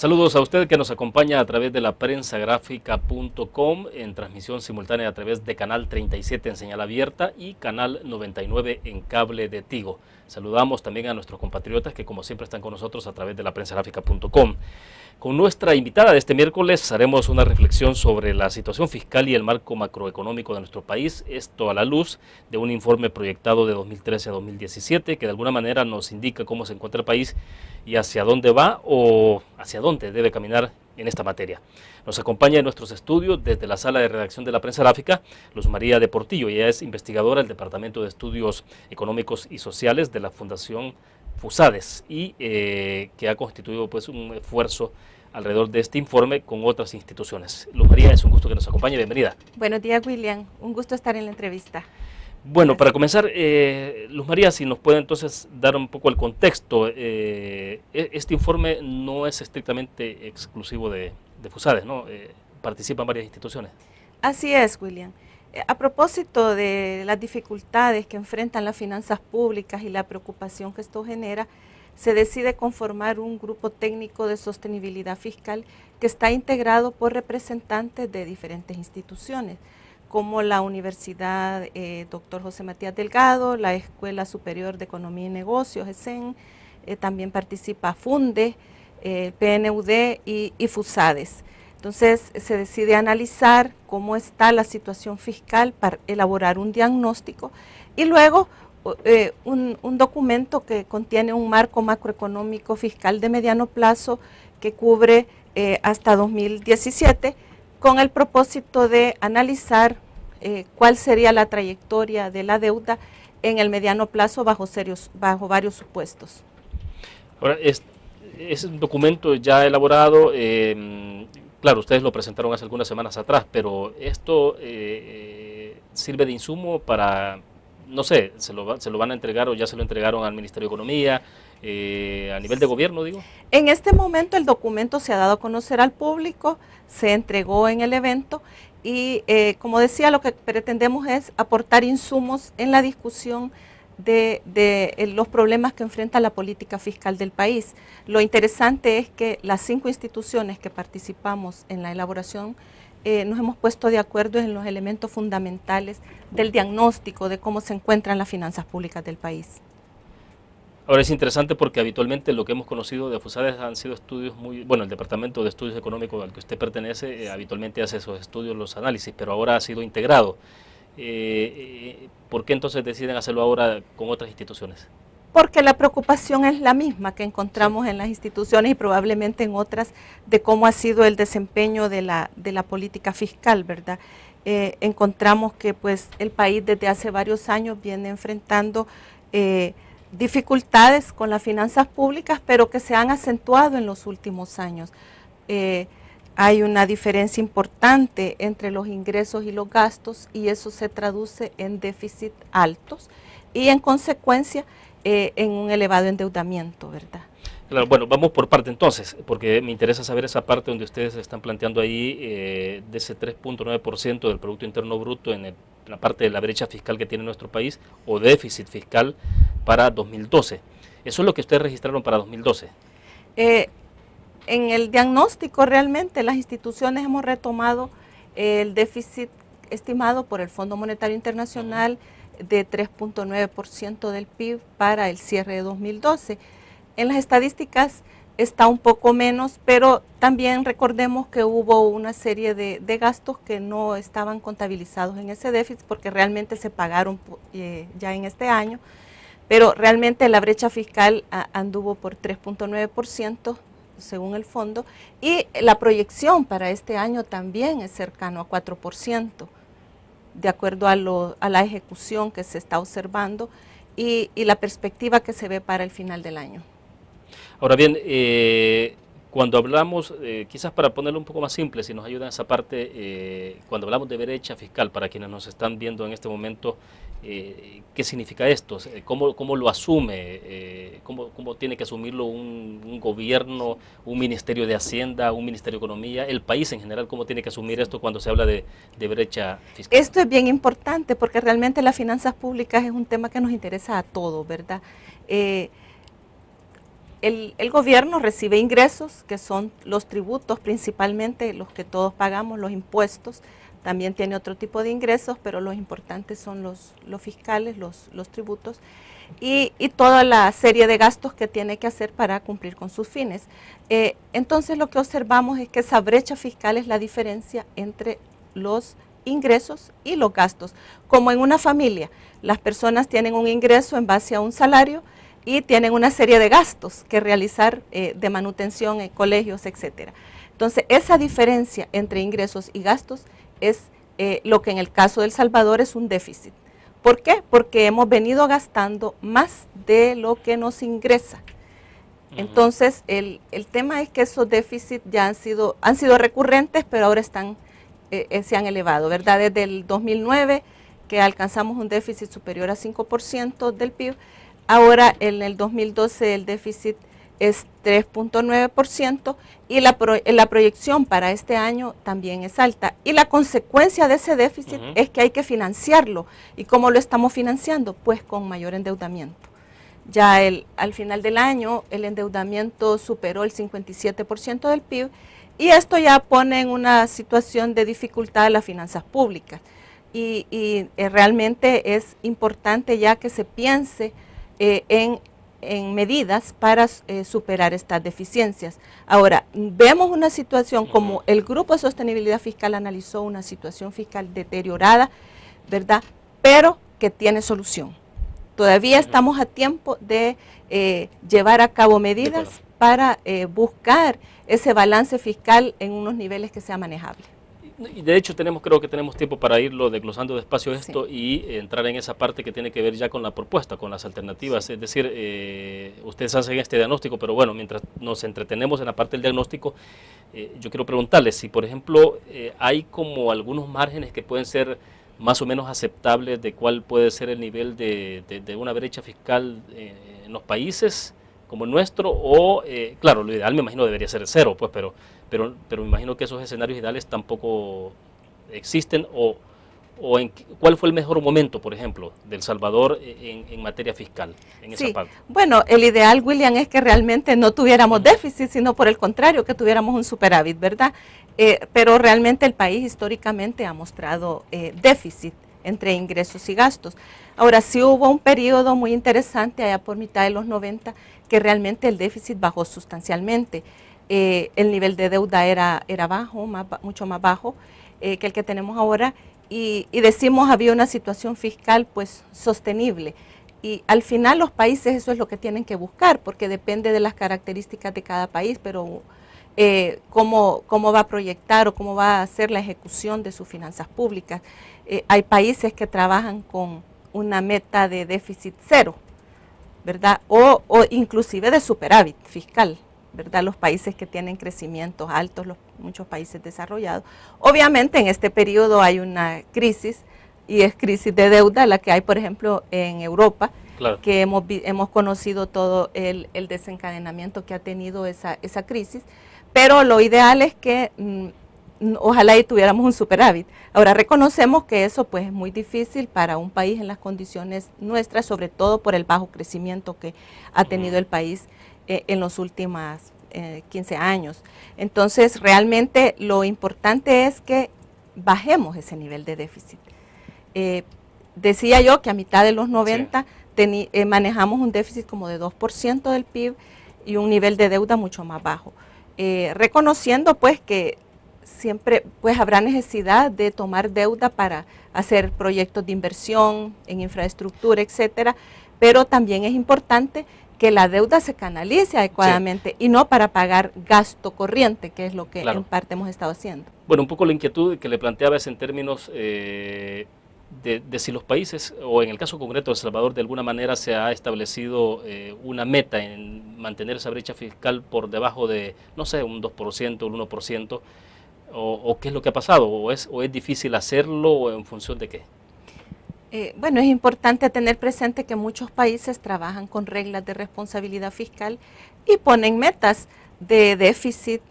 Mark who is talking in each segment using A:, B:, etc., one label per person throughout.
A: Saludos a usted que nos acompaña a través de la prensagráfica.com en transmisión simultánea a través de Canal 37 en señal abierta y Canal 99 en cable de Tigo. Saludamos también a nuestros compatriotas que como siempre están con nosotros a través de la prensagráfica.com. Con nuestra invitada de este miércoles haremos una reflexión sobre la situación fiscal y el marco macroeconómico de nuestro país, esto a la luz de un informe proyectado de 2013 a 2017 que de alguna manera nos indica cómo se encuentra el país y hacia dónde va o hacia dónde debe caminar en esta materia. Nos acompaña en nuestros estudios desde la sala de redacción de la Prensa Gráfica Luz María de Portillo. Ella es investigadora del Departamento de Estudios Económicos y Sociales de la Fundación FUSADES y que ha constituido pues un esfuerzo alrededor de este informe con otras instituciones. Luz María, es un gusto que nos acompañe, bienvenida.
B: Buenos días, William, un gusto estar en la entrevista.
A: Bueno, para comenzar, Luz María, si nos puede entonces dar un poco el contexto, este informe no es estrictamente exclusivo de FUSADES, ¿no? Participan varias instituciones.
B: Así es, William. A propósito de las dificultades que enfrentan las finanzas públicas y la preocupación que esto genera, se decide conformar un grupo técnico de sostenibilidad fiscal que está integrado por representantes de diferentes instituciones, como la Universidad Dr. José Matías Delgado, la Escuela Superior de Economía y Negocios, ESEN, también participa FUNDE, PNUD y FUSADES. Entonces se decide analizar cómo está la situación fiscal para elaborar un diagnóstico y luego un documento que contiene un marco macroeconómico fiscal de mediano plazo que cubre hasta 2017 con el propósito de analizar cuál sería la trayectoria de la deuda en el mediano plazo bajo varios supuestos.
A: Ahora, es un documento ya elaborado. Claro, ustedes lo presentaron hace algunas semanas atrás, pero esto sirve de insumo para, no sé, se lo van a entregar o ya se lo entregaron al Ministerio de Economía, a nivel de gobierno, digo.
B: En este momento el documento se ha dado a conocer al público, se entregó en el evento y como decía, lo que pretendemos es aportar insumos en la discusión de los problemas que enfrenta la política fiscal del país. Lo interesante es que las 5 instituciones que participamos en la elaboración nos hemos puesto de acuerdo en los elementos fundamentales del diagnóstico de cómo se encuentran las finanzas públicas del país.
A: Ahora es interesante porque habitualmente lo que hemos conocido de FUSADES han sido estudios bueno, el Departamento de Estudios Económicos al que usted pertenece habitualmente hace esos estudios, los análisis, pero ahora ha sido integrado. ¿Por qué entonces deciden hacerlo ahora con otras instituciones?
B: Porque la preocupación es la misma que encontramos en las instituciones y probablemente en otras de cómo ha sido el desempeño de la política fiscal, ¿verdad? Encontramos que pues el país desde hace varios años viene enfrentando dificultades con las finanzas públicas, pero que se han acentuado en los últimos años. Hay una diferencia importante entre los ingresos y los gastos y eso se traduce en déficit altos y en consecuencia en un elevado endeudamiento, ¿verdad?
A: Claro, bueno, vamos por parte entonces, porque me interesa saber esa parte donde ustedes están planteando ahí de ese 3.9% del Producto Interno Bruto en la parte de la brecha fiscal que tiene nuestro país o déficit fiscal para 2012. ¿Eso es lo que ustedes registraron para 2012?
B: En el diagnóstico realmente las instituciones hemos retomado el déficit estimado por el Fondo Monetario Internacional de 3.9% del PIB para el cierre de 2012. En las estadísticas está un poco menos, pero también recordemos que hubo una serie de gastos que no estaban contabilizados en ese déficit porque realmente se pagaron ya en este año, pero realmente la brecha fiscal anduvo por 3.9%. Según el fondo, y la proyección para este año también es cercano a 4%, de acuerdo a la ejecución que se está observando y la perspectiva que se ve para el final del año.
A: Ahora bien, cuando hablamos, quizás para ponerlo un poco más simple, si nos ayuda en esa parte, cuando hablamos de brecha fiscal, para quienes nos están viendo en este momento, ¿qué significa esto? ¿Cómo lo asume? ¿Cómo tiene que asumirlo un gobierno, un ministerio de Hacienda, un ministerio de Economía, el país en general? ¿Cómo tiene que asumir esto cuando se habla de brecha fiscal?
B: Esto es bien importante porque realmente las finanzas públicas es un tema que nos interesa a todos, ¿verdad? el gobierno recibe ingresos, que son los tributos principalmente, los que todos pagamos, los impuestos. También tiene otro tipo de ingresos, pero los importantes son los fiscales, los tributos, y toda la serie de gastos que tiene que hacer para cumplir con sus fines. Entonces lo que observamos es que esa brecha fiscal es la diferencia entre los ingresos y los gastos. Como en una familia, las personas tienen un ingreso en base a un salario y tienen una serie de gastos que realizar de manutención en colegios, etcétera. Entonces, esa diferencia entre ingresos y gastos es lo que en el caso de El Salvador es un déficit. ¿Por qué? Porque hemos venido gastando más de lo que nos ingresa. Entonces, el tema es que esos déficits ya han sido recurrentes, pero ahora se han elevado, ¿verdad? Desde el 2009, que alcanzamos un déficit superior a 5% del PIB, ahora en el 2012 el déficit es 3.9% y la proyección para este año también es alta. Y la consecuencia de ese déficit es que hay que financiarlo. ¿Y cómo lo estamos financiando? Pues con mayor endeudamiento. Ya al final del año el endeudamiento superó el 57% del PIB y esto ya pone en una situación de dificultad a las finanzas públicas. Y realmente es importante ya que se piense en medidas para superar estas deficiencias. Ahora, vemos una situación como el Grupo de Sostenibilidad Fiscal analizó una situación fiscal deteriorada, ¿verdad? Pero que tiene solución. Todavía estamos a tiempo de llevar a cabo medidas para buscar ese balance fiscal en unos niveles que sea manejable.
A: Y de hecho creo que tenemos tiempo para irlo desglosando despacio esto y entrar en esa parte que tiene que ver ya con la propuesta, con las alternativas. Sí. Es decir, ustedes hacen este diagnóstico, pero bueno, mientras nos entretenemos en la parte del diagnóstico, yo quiero preguntarles si, por ejemplo, hay como algunos márgenes que pueden ser más o menos aceptables de cuál puede ser el nivel de una brecha fiscal en los países como el nuestro, o claro, lo ideal me imagino debería ser cero, pues, pero me imagino que esos escenarios ideales tampoco existen, o ¿cuál fue el mejor momento, por ejemplo, de El Salvador en materia fiscal, en esa parte?
B: Bueno, el ideal, William, es que realmente no tuviéramos déficit, sino por el contrario, que tuviéramos un superávit, ¿verdad? Pero realmente el país históricamente ha mostrado déficit entre ingresos y gastos. Ahora, sí hubo un periodo muy interesante allá por mitad de los 90 que realmente el déficit bajó sustancialmente. El nivel de deuda era bajo, mucho más bajo que el que tenemos ahora, y decimos había una situación fiscal pues sostenible. Y al final los países eso es lo que tienen que buscar, porque depende de las características de cada país, pero cómo va a proyectar o cómo va a hacer la ejecución de sus finanzas públicas. Hay países que trabajan con una meta de déficit cero, ¿verdad? O inclusive de superávit fiscal, ¿verdad? Los países que tienen crecimientos altos, muchos países desarrollados. Obviamente en este periodo hay una crisis, y es crisis de deuda, la que hay, por ejemplo, en Europa, claro, que hemos conocido todo el desencadenamiento que ha tenido esa crisis, pero lo ideal es que ojalá y tuviéramos un superávit. Ahora, reconocemos que eso pues es muy difícil para un país en las condiciones nuestras, sobre todo por el bajo crecimiento que ha tenido el país en los últimos 15 años. Entonces, realmente lo importante es que bajemos ese nivel de déficit. Decía yo que a mitad de los 90 manejamos un déficit como de 2% del PIB y un nivel de deuda mucho más bajo. Reconociendo pues que siempre pues habrá necesidad de tomar deuda para hacer proyectos de inversión en infraestructura, etcétera, pero también es importante que la deuda se canalice adecuadamente y no para pagar gasto corriente, que es lo que en parte hemos estado haciendo.
A: Bueno, un poco la inquietud que le planteaba es en términos de si los países, o en el caso concreto de El Salvador, de alguna manera se ha establecido una meta en mantener esa brecha fiscal por debajo de, no sé, un 2%, un 1%, o qué es lo que ha pasado, o es difícil hacerlo, o en función de qué.
B: Bueno, es importante tener presente que muchos países trabajan con reglas de responsabilidad fiscal y ponen metas de déficit,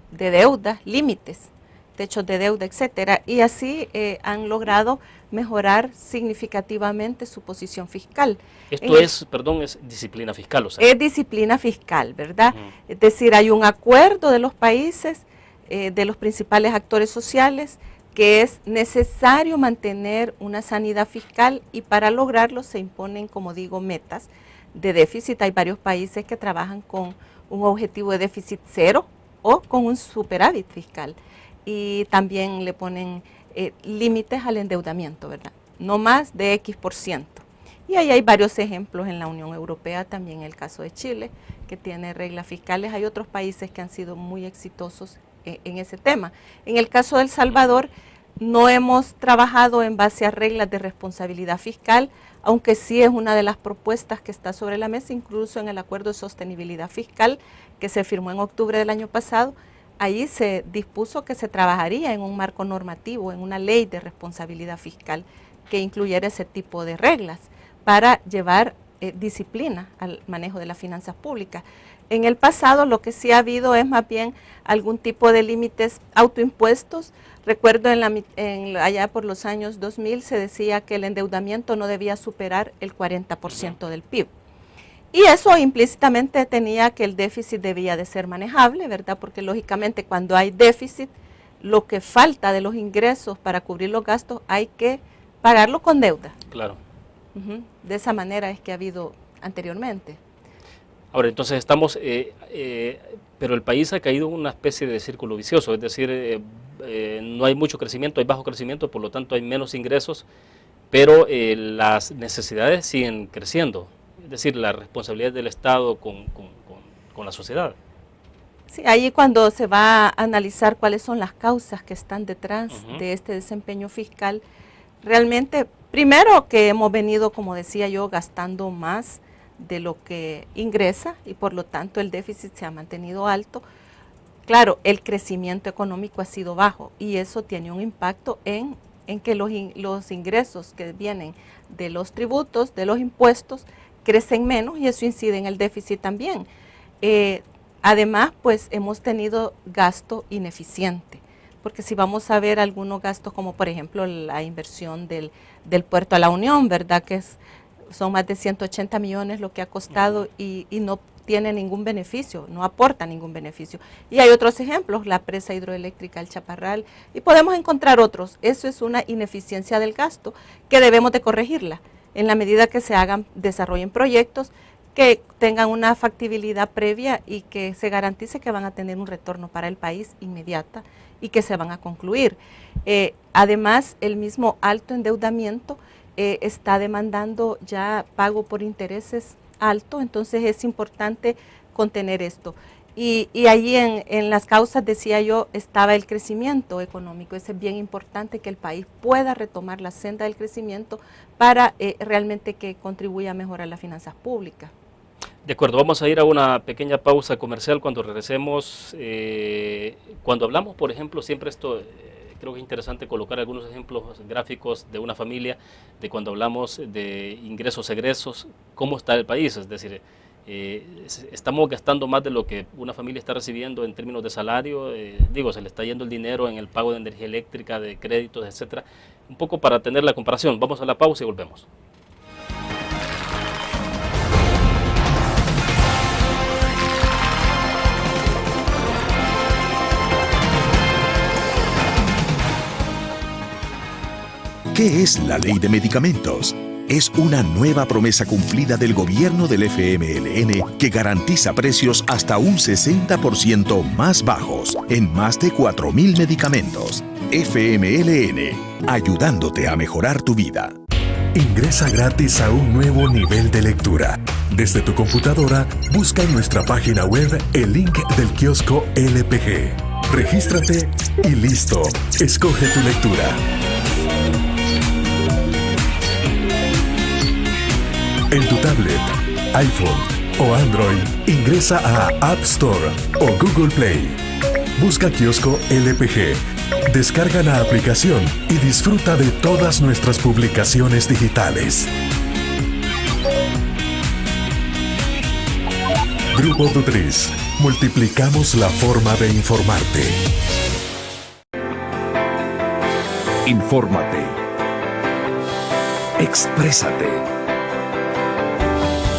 B: de deuda, límites. techos de deuda, etcétera, y así han logrado mejorar significativamente su posición fiscal.
A: Esto es disciplina fiscal, o sea.
B: Es disciplina fiscal, ¿verdad? Es decir, hay un acuerdo de los países, de los principales actores sociales, que es necesario mantener una sanidad fiscal, y para lograrlo se imponen, como digo, metas de déficit. Hay varios países que trabajan con un objetivo de déficit cero o con un superávit fiscal, y también le ponen límites al endeudamiento, ¿verdad? No más de X%. Y ahí hay varios ejemplos en la Unión Europea, también el caso de Chile, que tiene reglas fiscales. Hay otros países que han sido muy exitosos en ese tema. En el caso de El Salvador, no hemos trabajado en base a reglas de responsabilidad fiscal, aunque sí es una de las propuestas que está sobre la mesa, incluso en el Acuerdo de Sostenibilidad Fiscal que se firmó en octubre del año pasado. Ahí se dispuso que se trabajaría en un marco normativo, en una ley de responsabilidad fiscal que incluyera ese tipo de reglas para llevar disciplina al manejo de las finanzas públicas. En el pasado lo que sí ha habido es más bien algún tipo de límites autoimpuestos. Recuerdo allá por los años 2000 se decía que el endeudamiento no debía superar el 40% del PIB. Y eso implícitamente tenía que el déficit debía de ser manejable, ¿verdad? Porque lógicamente cuando hay déficit, lo que falta de los ingresos para cubrir los gastos hay que pagarlo con deuda.
A: Claro.
B: De esa manera es que ha habido anteriormente.
A: Ahora, entonces estamos, pero el país ha caído en una especie de círculo vicioso, es decir, no hay mucho crecimiento, hay bajo crecimiento, por lo tanto hay menos ingresos, pero las necesidades siguen creciendo. Es decir, la responsabilidad del Estado con la sociedad.
B: Sí, ahí cuando se va a analizar cuáles son las causas que están detrás de este desempeño fiscal, realmente, primero que hemos venido, como decía yo, gastando más de lo que ingresa y por lo tanto el déficit se ha mantenido alto. Claro, el crecimiento económico ha sido bajo y eso tiene un impacto en que los ingresos que vienen de los tributos, de los impuestos, crecen menos y eso incide en el déficit también. Además, pues hemos tenido gasto ineficiente, porque si vamos a ver algunos gastos como por ejemplo la inversión del puerto a la Unión, ¿verdad? Que son más de 180 millones lo que ha costado y no tiene ningún beneficio, no aporta ningún beneficio. Y hay otros ejemplos, la presa hidroeléctrica El Chaparral, y podemos encontrar otros. Eso es una ineficiencia del gasto que debemos de corregirla en la medida que se desarrollen proyectos que tengan una factibilidad previa y que se garantice que van a tener un retorno para el país inmediata y que se van a concluir. Además, el mismo alto endeudamiento está demandando ya pago por intereses alto, entonces es importante contener esto. Y allí en las causas, decía yo, estaba el crecimiento económico. Es bien importante que el país pueda retomar la senda del crecimiento para realmente que contribuya a mejorar las finanzas públicas.
A: De acuerdo, vamos a ir a una pequeña pausa comercial. Cuando regresemos, cuando hablamos, por ejemplo, siempre esto, creo que es interesante colocar algunos ejemplos gráficos de una familia, de cuando hablamos de ingresos, egresos, cómo está el país, es decir, estamos gastando más de lo que una familia está recibiendo en términos de salario, se le está yendo el dinero en el pago de energía eléctrica, de créditos, etcétera, un poco para tener la comparación. Vamos a la pausa y volvemos.
C: ¿Qué es la Ley de Medicamentos? Es una nueva promesa cumplida del gobierno del FMLN que garantiza precios hasta un 60% más bajos en más de 4.000 medicamentos. FMLN, ayudándote a mejorar tu vida.
D: Ingresa gratis a un nuevo nivel de lectura. Desde tu computadora, busca en nuestra página web el link del kiosco LPG. Regístrate y listo. Escoge tu lectura. En tu tablet, iPhone o Android, ingresa a App Store o Google Play. Busca Kiosco LPG, descarga la aplicación y disfruta de todas nuestras publicaciones digitales. Grupo Dutriz, multiplicamos la forma de informarte.
C: Infórmate. Exprésate.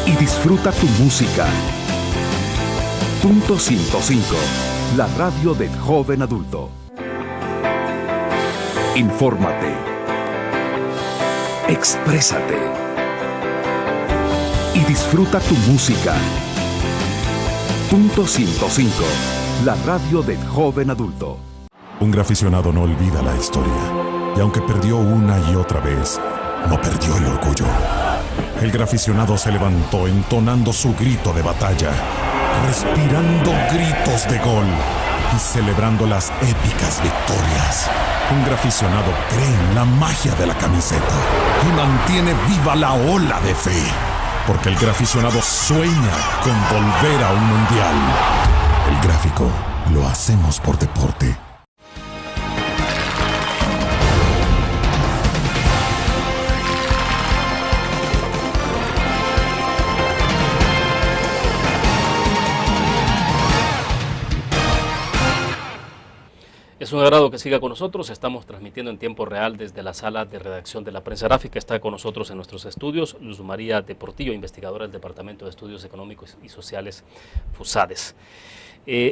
C: Y disfruta tu música. Punto 105, la radio del joven adulto. Infórmate. Exprésate. Y disfruta tu música. Punto 105, la radio del joven adulto.
D: Un graficionado no olvida la historia. Y aunque perdió una y otra vez, no perdió el orgullo. El graficionado se levantó entonando su grito de batalla, respirando gritos de gol y celebrando las épicas victorias. Un graficionado cree en la magia de la camiseta y mantiene viva la ola de fe, porque el graficionado sueña con volver a un mundial. El gráfico lo hacemos por deporte.
A: Es un agrado que siga con nosotros. Estamos transmitiendo en tiempo real desde la sala de redacción de la Prensa Gráfica. Está con nosotros en nuestros estudios Luz María de Portillo, investigadora del Departamento de Estudios Económicos y Sociales FUSADES.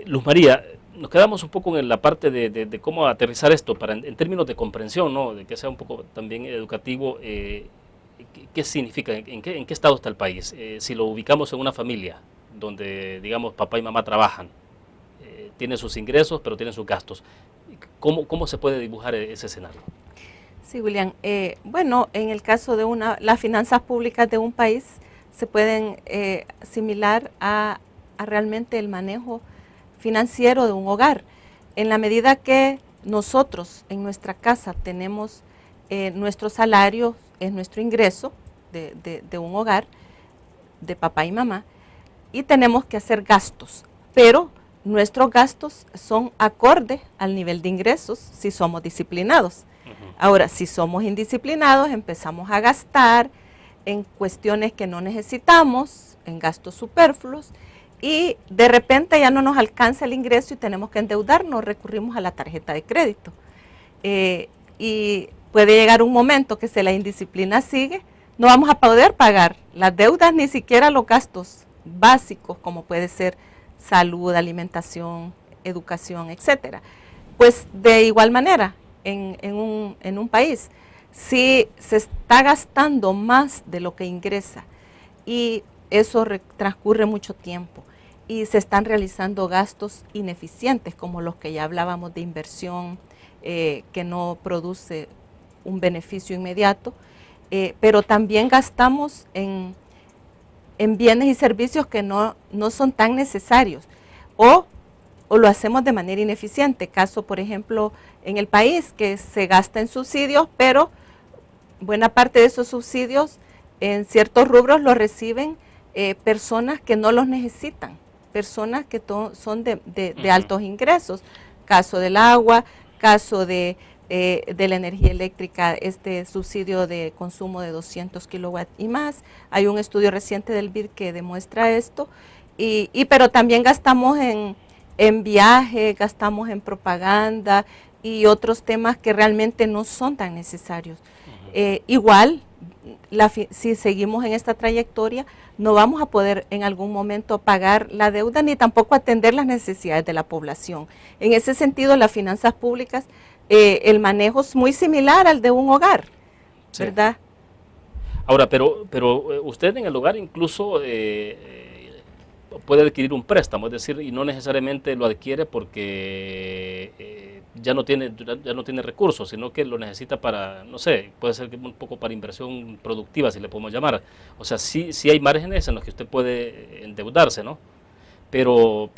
A: Luz María, nos quedamos un poco en la parte de cómo aterrizar esto en términos de comprensión, ¿no? De que sea un poco también educativo. ¿Qué significa? ¿En qué estado está el país? Si lo ubicamos en una familia donde, digamos, papá y mamá trabajan, tienen sus ingresos, pero tienen sus gastos. ¿Cómo se puede dibujar ese escenario?
B: Sí, William. Bueno, en el caso de las finanzas públicas de un país se pueden asimilar a realmente el manejo financiero de un hogar. En la medida que nosotros en nuestra casa tenemos nuestro salario, es nuestro ingreso de un hogar, de papá y mamá, y tenemos que hacer gastos, pero nuestros gastos son acorde al nivel de ingresos si somos disciplinados. Ahora, si somos indisciplinados, empezamos a gastar en cuestiones que no necesitamos, en gastos superfluos, y de repente ya no nos alcanza el ingreso y tenemos que endeudarnos, recurrimos a la tarjeta de crédito. Y puede llegar un momento que si la indisciplina sigue, no vamos a poder pagar las deudas, ni siquiera los gastos básicos, como puede ser salud, alimentación, educación, etcétera. Pues de igual manera, en un país, si se está gastando más de lo que ingresa y eso transcurre mucho tiempo y se están realizando gastos ineficientes, como los que ya hablábamos de inversión, que no produce un beneficio inmediato, pero también gastamos en bienes y servicios que no son tan necesarios o lo hacemos de manera ineficiente. Caso, por ejemplo, en el país que se gasta en subsidios, pero buena parte de esos subsidios en ciertos rubros los reciben personas que no los necesitan, personas que son de altos ingresos. Caso del agua, caso de la energía eléctrica, este subsidio de consumo de 200 kilowatts y más. Hay un estudio reciente del BID que demuestra esto, pero también gastamos en viaje, gastamos en propaganda y otros temas que realmente no son tan necesarios. Igual, si seguimos en esta trayectoria, no vamos a poder en algún momento pagar la deuda ni tampoco atender las necesidades de la población. En ese sentido, las finanzas públicas, el manejo es muy similar al de un hogar, ¿verdad?
A: Ahora, pero usted en el hogar incluso puede adquirir un préstamo, es decir, y no necesariamente lo adquiere porque ya no tiene recursos, sino que lo necesita para, no sé, puede ser un poco para inversión productiva, si le podemos llamar. O sea, sí hay márgenes en los que usted puede endeudarse, ¿no? Pero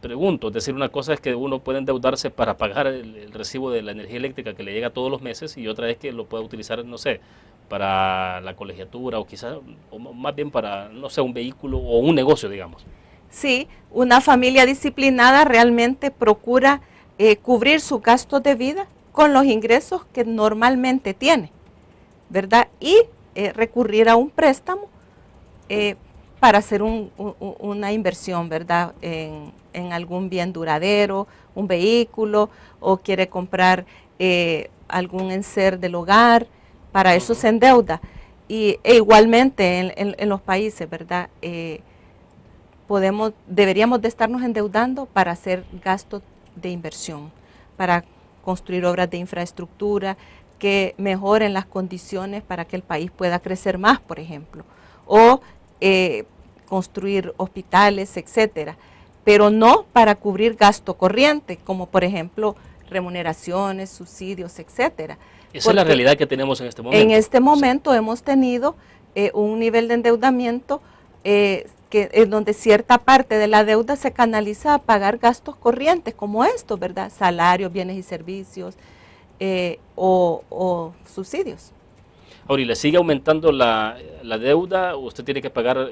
A: pregunto, es decir, una cosa es que uno puede endeudarse para pagar el recibo de la energía eléctrica que le llega todos los meses, y otra es que lo puede utilizar, no sé, para la colegiatura o quizás, o más bien para, no sé, un vehículo o un negocio, digamos.
B: Sí, una familia disciplinada realmente procura cubrir sus gastos de vida con los ingresos que normalmente tiene, ¿verdad? Y recurrir a un préstamo para hacer una inversión, ¿verdad? En algún bien duradero, un vehículo, o quiere comprar algún enser del hogar, para eso se endeuda. E igualmente en los países, ¿verdad? Deberíamos de estarnos endeudando para hacer gastos de inversión, para construir obras de infraestructura que mejoren las condiciones para que el país pueda crecer más, por ejemplo, o construir hospitales, etcétera, pero no para cubrir gasto corriente, como por ejemplo remuneraciones, subsidios, etcétera.
A: Esa es la realidad que tenemos en este momento.
B: En este momento hemos tenido un nivel de endeudamiento en donde cierta parte de la deuda se canaliza a pagar gastos corrientes como estos, ¿verdad? Salarios, bienes y servicios o subsidios.
A: Ahora, y le sigue aumentando la deuda, usted tiene que pagar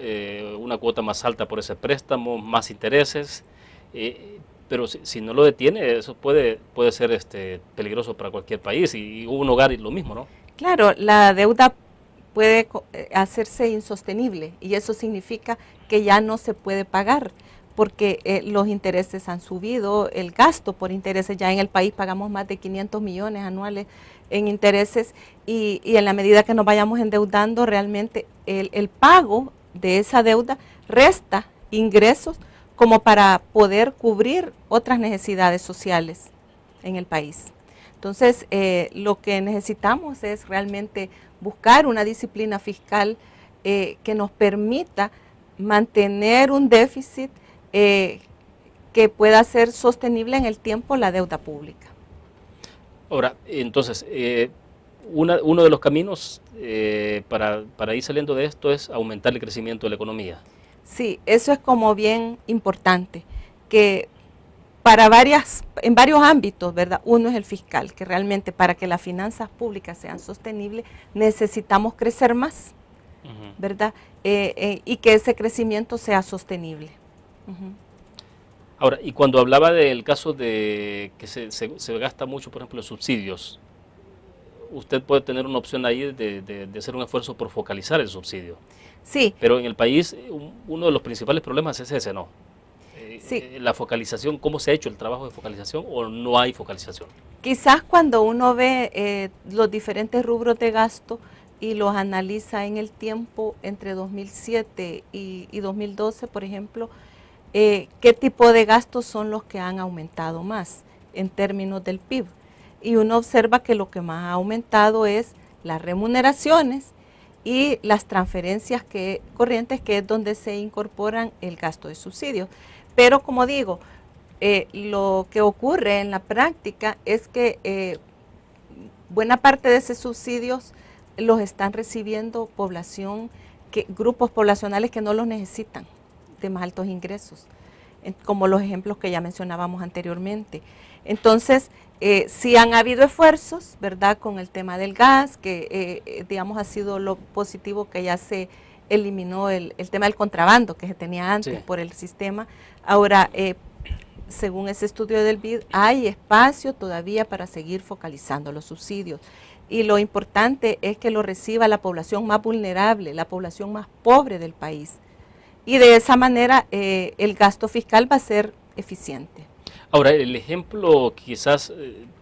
A: una cuota más alta por ese préstamo, más intereses, pero si no lo detiene, eso puede ser peligroso para cualquier país y un hogar y lo mismo, ¿no?
B: Claro, la deuda puede hacerse insostenible y eso significa que ya no se puede pagar porque los intereses han subido, el gasto por intereses, ya en el país pagamos más de 500 millones anuales en intereses y en la medida que nos vayamos endeudando, realmente el pago de esa deuda resta ingresos como para poder cubrir otras necesidades sociales en el país. Entonces, lo que necesitamos es realmente buscar una disciplina fiscal que nos permita mantener un déficit que pueda ser sostenible en el tiempo la deuda pública.
A: Ahora, entonces, uno de los caminos para ir saliendo de esto es aumentar el crecimiento de la economía.
B: Sí, eso es como bien importante, que en varios ámbitos, ¿verdad? Uno es el fiscal, que realmente para que las finanzas públicas sean sostenibles necesitamos crecer más, ¿verdad? Y que ese crecimiento sea sostenible.
A: Ahora, y cuando hablaba del caso de que se gasta mucho, por ejemplo, en subsidios, usted puede tener una opción ahí de hacer un esfuerzo por focalizar el subsidio.
B: Sí.
A: Pero en el país uno de los principales problemas es ese, ¿no?
B: Sí.
A: La focalización, ¿cómo se ha hecho el trabajo de focalización o no hay focalización?
B: Quizás cuando uno ve los diferentes rubros de gasto y los analiza en el tiempo entre 2007 y 2012, por ejemplo, qué tipo de gastos son los que han aumentado más en términos del PIB. Y uno observa que lo que más ha aumentado es las remuneraciones y las transferencias corrientes, que es donde se incorporan el gasto de subsidios. Pero como digo, lo que ocurre en la práctica es que buena parte de esos subsidios los están recibiendo población, grupos poblacionales que no los necesitan, de más altos ingresos, como los ejemplos que ya mencionábamos anteriormente. Entonces, sí han habido esfuerzos, ¿verdad?, con el tema del gas, que digamos ha sido lo positivo, que ya se eliminó el tema del contrabando que se tenía antes, sí, por el sistema. Ahora, según ese estudio del BID, hay espacio todavía para seguir focalizando los subsidios. Y lo importante es que lo reciba la población más vulnerable, la población más pobre del país. Y de esa manera el gasto fiscal va a ser eficiente.
A: Ahora, el ejemplo quizás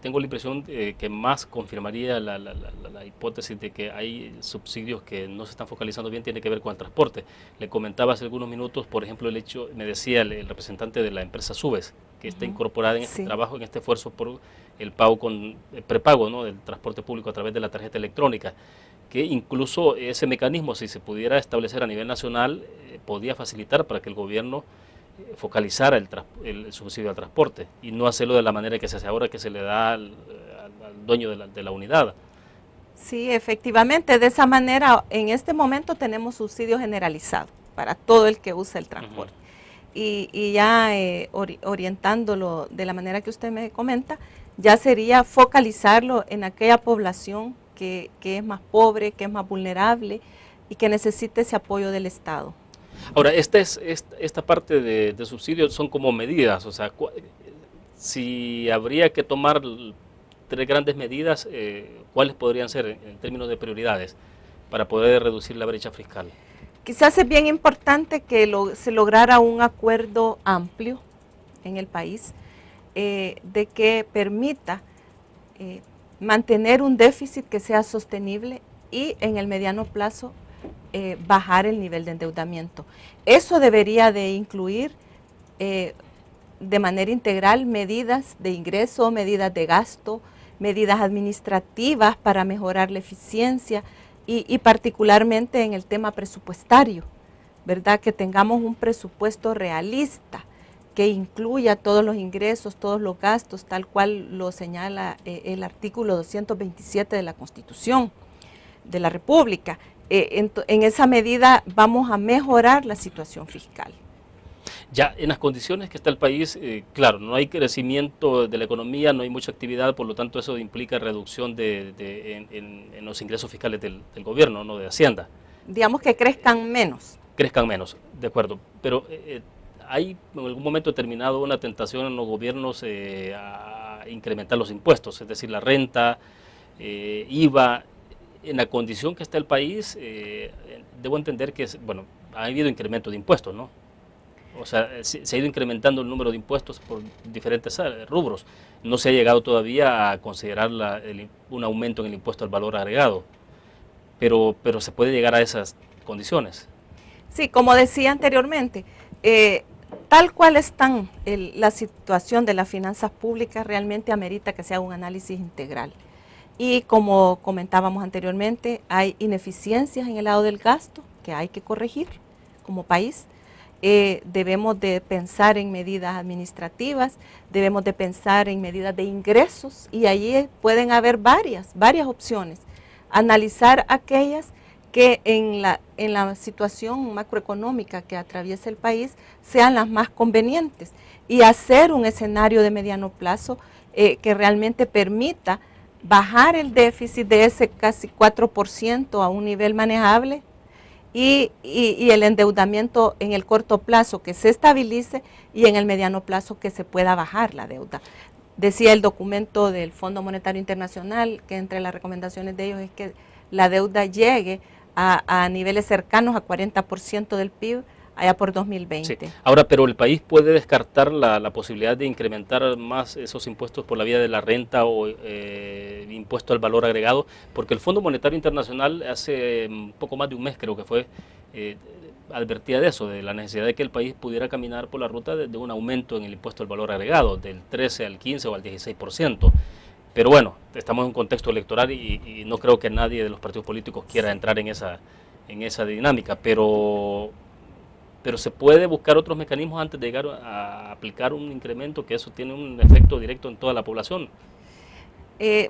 A: tengo la impresión que más confirmaría la hipótesis de que hay subsidios que no se están focalizando bien, tiene que ver con el transporte. Le comentaba hace algunos minutos, por ejemplo, el hecho, me decía el representante de la empresa Subes, que está incorporada en este trabajo, en este esfuerzo por el pago con prepago, ¿no?, del transporte público a través de la tarjeta electrónica, que incluso ese mecanismo, si se pudiera establecer a nivel nacional, podía facilitar para que el gobierno focalizara el subsidio al transporte y no hacerlo de la manera que se hace ahora, que se le da al dueño de la unidad.
B: Sí, efectivamente, de esa manera en este momento tenemos subsidio generalizado para todo el que usa el transporte. Y ya orientándolo de la manera que usted me comenta, ya sería focalizarlo en aquella población que es más pobre, que es más vulnerable y que necesite ese apoyo del Estado.
A: Ahora, esta parte de subsidios son como medidas, o sea, si habría que tomar 3 grandes medidas, ¿cuáles podrían ser en términos de prioridades para poder reducir la brecha fiscal?
B: Quizás es bien importante que se lograra un acuerdo amplio en el país de que permita mantener un déficit que sea sostenible y en el mediano plazo bajar el nivel de endeudamiento. Eso debería de incluir de manera integral medidas de ingreso, medidas de gasto, medidas administrativas para mejorar la eficiencia y particularmente en el tema presupuestario, ¿verdad? Que tengamos un presupuesto realista que incluya todos los ingresos, todos los gastos, tal cual lo señala el artículo 227 de la Constitución de la República. En esa medida vamos a mejorar la situación fiscal.
A: Ya en las condiciones que está el país, claro, no hay crecimiento de la economía, no hay mucha actividad, por lo tanto eso implica reducción en los ingresos fiscales del gobierno, no de Hacienda.
B: Digamos que crezcan menos.
A: Crezcan menos, de acuerdo, pero ¿hay en algún momento determinado una tentación en los gobiernos a incrementar los impuestos, es decir, la renta, IVA? En la condición que está el país, debo entender que, bueno, ha habido incremento de impuestos, ¿no? O sea, se ha ido incrementando el número de impuestos por diferentes rubros. No se ha llegado todavía a considerar un aumento en el impuesto al valor agregado, pero se puede llegar a esas condiciones.
B: Sí, como decía anteriormente, tal cual está la situación de las finanzas públicas, realmente amerita que se haga un análisis integral. Y como comentábamos anteriormente, hay ineficiencias en el lado del gasto que hay que corregir como país. Debemos de pensar en medidas administrativas, debemos de pensar en medidas de ingresos y allí pueden haber varias opciones. Analizar aquellas que en la situación macroeconómica que atraviesa el país sean las más convenientes y hacer un escenario de mediano plazo que realmente permita bajar el déficit de ese casi 4% a un nivel manejable y el endeudamiento en el corto plazo que se estabilice y en el mediano plazo que se pueda bajar la deuda. Decía el documento del Fondo Monetario Internacional que entre las recomendaciones de ellos es que la deuda llegue a niveles cercanos a 40% del PIB allá por 2020.
A: Sí. Ahora, pero el país puede descartar la posibilidad de incrementar más esos impuestos por la vía de la renta o impuesto al valor agregado, porque el Fondo Monetario Internacional hace un poco más de un mes, creo que fue, advertía de eso, de la necesidad de que el país pudiera caminar por la ruta de un aumento en el impuesto al valor agregado, del 13 al 15 o al 16%. Pero bueno, estamos en un contexto electoral y no creo que nadie de los partidos políticos quiera entrar en esa dinámica, pero se puede buscar otros mecanismos antes de llegar a aplicar un incremento, que eso tiene un efecto directo en toda la población.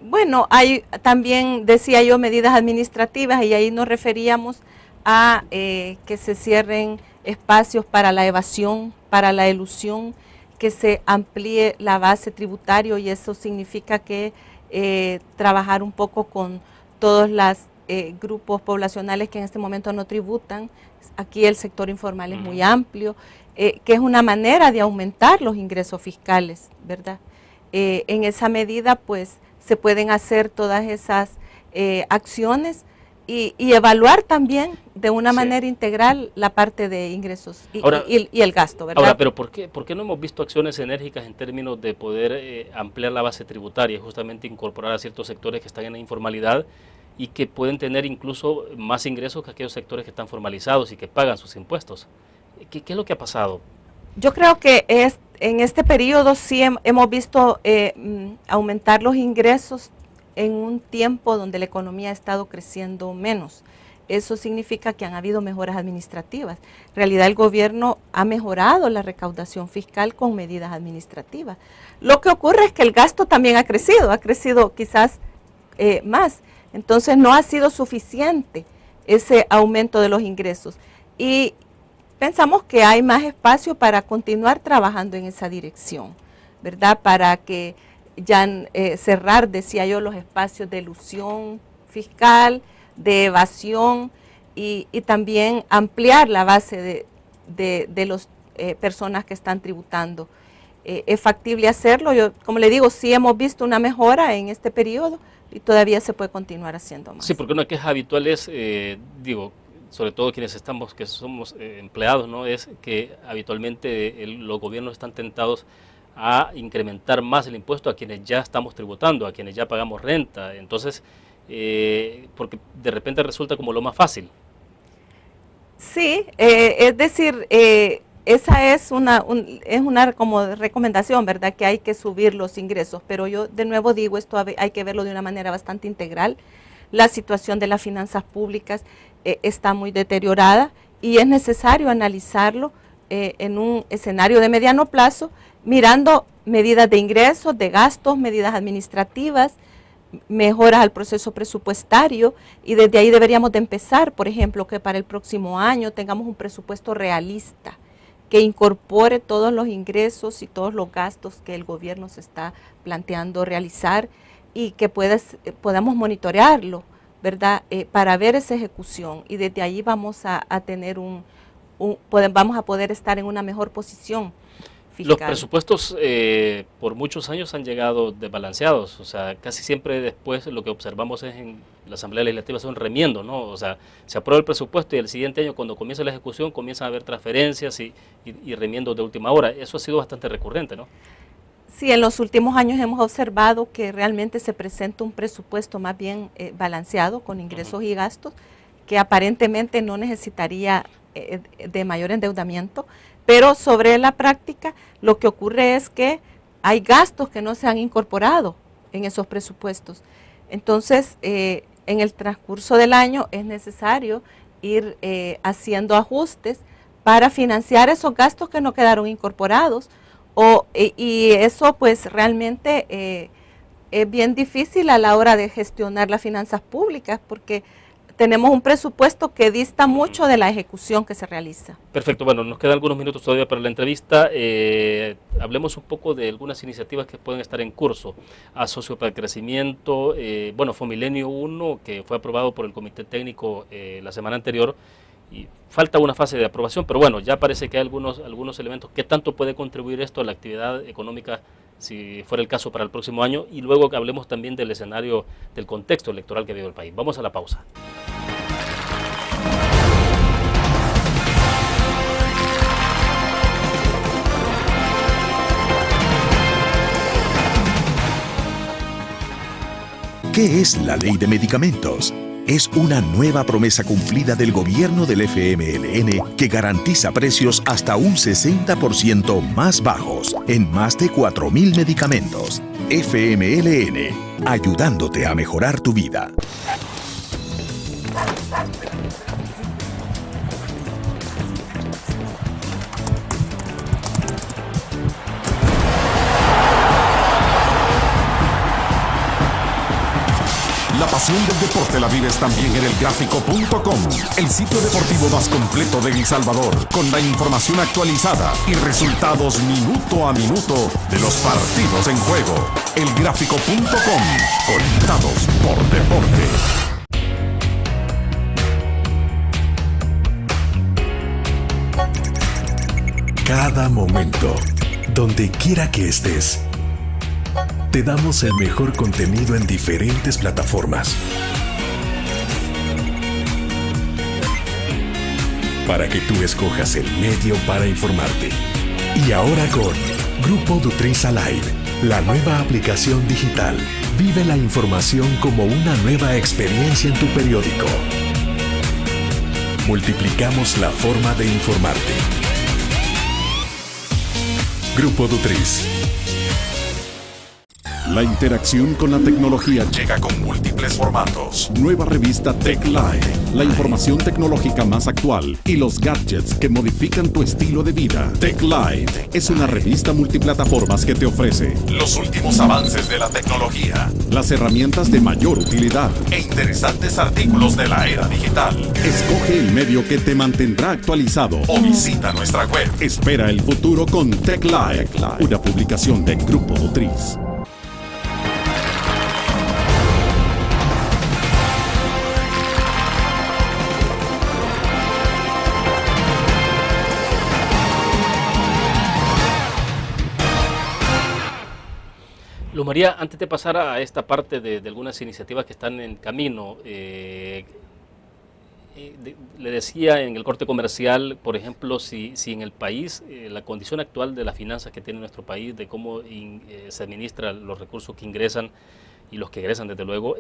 B: Bueno, hay también, decía yo, medidas administrativas y ahí nos referíamos a que se cierren espacios para la evasión, para la elusión, que se amplíe la base tributaria y eso significa que trabajar un poco con todos los grupos poblacionales que en este momento no tributan. Aquí el sector informal es muy amplio, que es una manera de aumentar los ingresos fiscales, ¿verdad? En esa medida, pues, se pueden hacer todas esas acciones y evaluar también de una manera integral la parte de ingresos y el gasto, ¿verdad?
A: Ahora, pero ¿por qué no hemos visto acciones enérgicas en términos de poder ampliar la base tributaria y justamente incorporar a ciertos sectores que están en la informalidad y que pueden tener incluso más ingresos que aquellos sectores que están formalizados y que pagan sus impuestos? ¿Qué es lo que ha pasado?
B: Yo creo que en este periodo sí hemos visto aumentar los ingresos en un tiempo donde la economía ha estado creciendo menos. Eso significa que han habido mejoras administrativas. En realidad el gobierno ha mejorado la recaudación fiscal con medidas administrativas. Lo que ocurre es que el gasto también ha crecido quizás más. Entonces no ha sido suficiente ese aumento de los ingresos. Y pensamos que hay más espacio para continuar trabajando en esa dirección, ¿verdad? Para que ya cerrar, decía yo, los espacios de elusión fiscal, de evasión y también ampliar la base de las personas que están tributando. Es factible hacerlo. Yo, como le digo, sí hemos visto una mejora en este periodo y todavía se puede continuar haciendo más.
A: Sí, porque una queja habitual es, sobre todo quienes somos empleados, ¿no? Es que habitualmente los gobiernos están tentados a incrementar más el impuesto a quienes ya estamos tributando, a quienes ya pagamos renta. Entonces, porque de repente resulta como lo más fácil.
B: Sí, es decir, esa es una como recomendación, ¿verdad? Que hay que subir los ingresos, pero yo de nuevo digo, esto hay que verlo de una manera bastante integral. La situación de las finanzas públicas está muy deteriorada y es necesario analizarlo en un escenario de mediano plazo, mirando medidas de ingresos, de gastos, medidas administrativas, mejoras al proceso presupuestario, y desde ahí deberíamos de empezar, por ejemplo, que para el próximo año tengamos un presupuesto realista, que incorpore todos los ingresos y todos los gastos que el gobierno se está planteando realizar y que podamos monitorearlo, ¿verdad? Para ver esa ejecución, y desde ahí vamos a tener vamos a poder estar en una mejor posición fiscal.
A: Los presupuestos por muchos años han llegado desbalanceados, o sea, casi siempre después lo que observamos es en la Asamblea Legislativa es un remiendo, ¿no? O sea, se aprueba el presupuesto y el siguiente año, cuando comienza la ejecución, comienzan a haber transferencias y remiendos de última hora. Eso ha sido bastante recurrente, ¿no?
B: Sí, en los últimos años hemos observado que realmente se presenta un presupuesto más bien balanceado con ingresos y gastos, que aparentemente no necesitaría de mayor endeudamiento, pero sobre la práctica lo que ocurre es que hay gastos que no se han incorporado en esos presupuestos. Entonces, en el transcurso del año es necesario ir haciendo ajustes para financiar esos gastos que no quedaron incorporados, y eso pues realmente es bien difícil a la hora de gestionar las finanzas públicas, porque tenemos un presupuesto que dista mucho de la ejecución que se realiza.
A: Perfecto, bueno, nos quedan algunos minutos todavía para la entrevista. Hablemos un poco de algunas iniciativas que pueden estar en curso. Asocio para el Crecimiento, bueno, Fomilenio 1, que fue aprobado por el Comité Técnico la semana anterior, y falta una fase de aprobación, pero bueno, ya parece que hay algunos elementos. ¿Qué tanto puede contribuir esto a la actividad económica, si fuera el caso, para el próximo año? Y luego que hablemos también del escenario, del contexto electoral que vive el país. Vamos a la pausa.
C: ¿Qué es la Ley de Medicamentos? Es una nueva promesa cumplida del gobierno del FMLN que garantiza precios hasta un 60% más bajos en más de 4.000 medicamentos. FMLN, ayudándote a mejorar tu vida.
E: La pasión del deporte la vives también en elgráfico.com, el sitio deportivo más completo de El Salvador, con la información actualizada y resultados minuto a minuto de los partidos en juego. Elgráfico.com, conectados por deporte.
D: Cada momento, donde quiera que estés, te damos el mejor contenido en diferentes plataformas para que tú escojas el medio para informarte. Y ahora con Grupo Dutriza Live, la nueva aplicación digital. Vive la información como una nueva experiencia en tu periódico. Multiplicamos la forma de informarte. Grupo Dutriz.
E: La interacción con la tecnología llega con múltiples formatos. Nueva revista Tech Live, la información tecnológica más actual y los gadgets que modifican tu estilo de vida. Tech Live es una revista multiplataformas que te ofrece los últimos avances de la tecnología, las herramientas de mayor utilidad e interesantes artículos de la era digital. Escoge el medio que te mantendrá actualizado o visita nuestra web. Espera el futuro con Tech Live, una publicación de Grupo Dutriz.
A: Luz María, antes de pasar a esta parte de algunas iniciativas que están en camino, Le decía en el corte comercial, por ejemplo, si en el país, la condición actual de las finanzas que tiene nuestro país, de cómo se administran los recursos que ingresan y los que egresan, desde luego,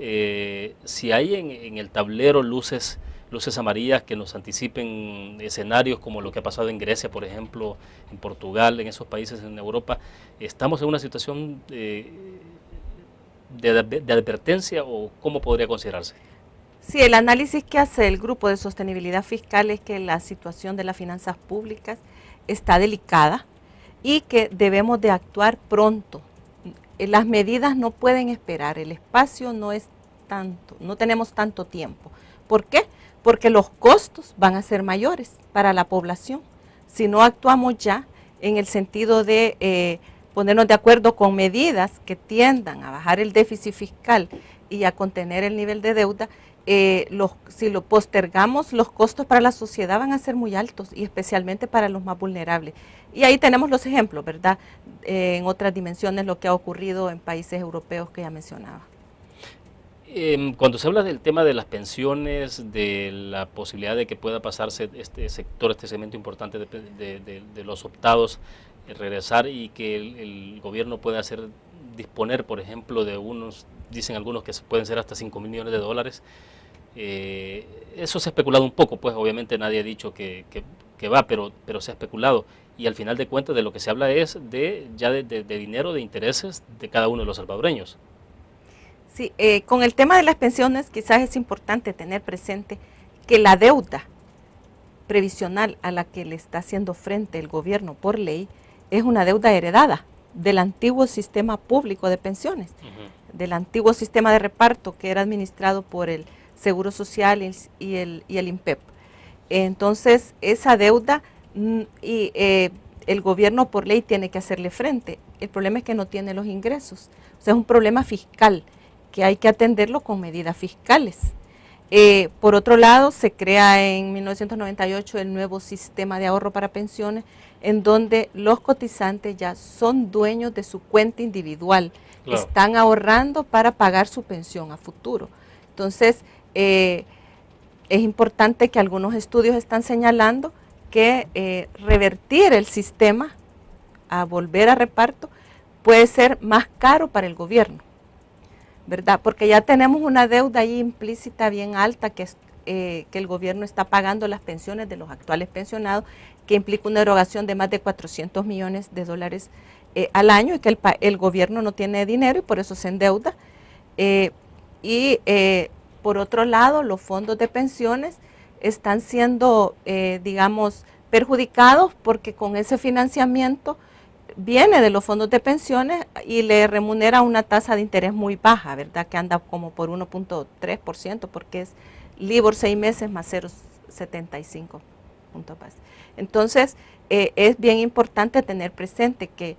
A: si hay en el tablero luces amarillas que nos anticipen escenarios como lo que ha pasado en Grecia, por ejemplo, en Portugal, en esos países en Europa, ¿estamos en una situación de advertencia o cómo podría considerarse?
B: Sí, el análisis que hace el Grupo de Sostenibilidad Fiscal es que la situación de las finanzas públicas está delicada y que debemos de actuar pronto. Las medidas no pueden esperar, el espacio no es tanto, no tenemos tanto tiempo. ¿Por qué? Porque los costos van a ser mayores para la población. Si no actuamos ya en el sentido de ponernos de acuerdo con medidas que tiendan a bajar el déficit fiscal y a contener el nivel de deuda, si lo postergamos, los costos para la sociedad van a ser muy altos y especialmente para los más vulnerables. Y ahí tenemos los ejemplos, ¿verdad? En otras dimensiones, lo que ha ocurrido en países europeos que ya mencionaba.
A: Cuando se habla del tema de las pensiones, de la posibilidad de que pueda pasarse este segmento importante de los optados, regresar y que el gobierno pueda disponer, por ejemplo, de dicen algunos que pueden ser hasta 5.000 millones de dólares. Eso se ha especulado un poco, pues obviamente nadie ha dicho que va, pero se ha especulado. Y al final de cuentas de lo que se habla es de dinero, de intereses de cada uno de los salvadoreños.
B: Sí, con el tema de las pensiones quizás es importante tener presente que la deuda previsional a la que le está haciendo frente el gobierno por ley es una deuda heredada del antiguo sistema público de pensiones, del antiguo sistema de reparto que era administrado por el Seguro Social y el INPEP. Entonces, esa deuda el gobierno por ley tiene que hacerle frente. El problema es que no tiene los ingresos. O sea, es un problema fiscal que hay que atenderlo con medidas fiscales. Por otro lado, se crea en 1998 el nuevo sistema de ahorro para pensiones, en donde los cotizantes ya son dueños de su cuenta individual, claro, están ahorrando para pagar su pensión a futuro. Entonces, es importante que algunos estudios están señalando que revertir el sistema a volver a reparto puede ser más caro para el gobierno, ¿verdad? Porque ya tenemos una deuda ahí implícita bien alta que el gobierno está pagando las pensiones de los actuales pensionados, que implica una erogación de más de 400 millones de dólares al año y que el gobierno no tiene dinero y por eso se endeuda. Por otro lado, los fondos de pensiones están siendo, digamos, perjudicados porque con ese financiamiento viene de los fondos de pensiones y le remunera una tasa de interés muy baja, ¿verdad? Que anda como por 1.3% porque es LIBOR 6 meses más 0.75 puntos base. Entonces, es bien importante tener presente que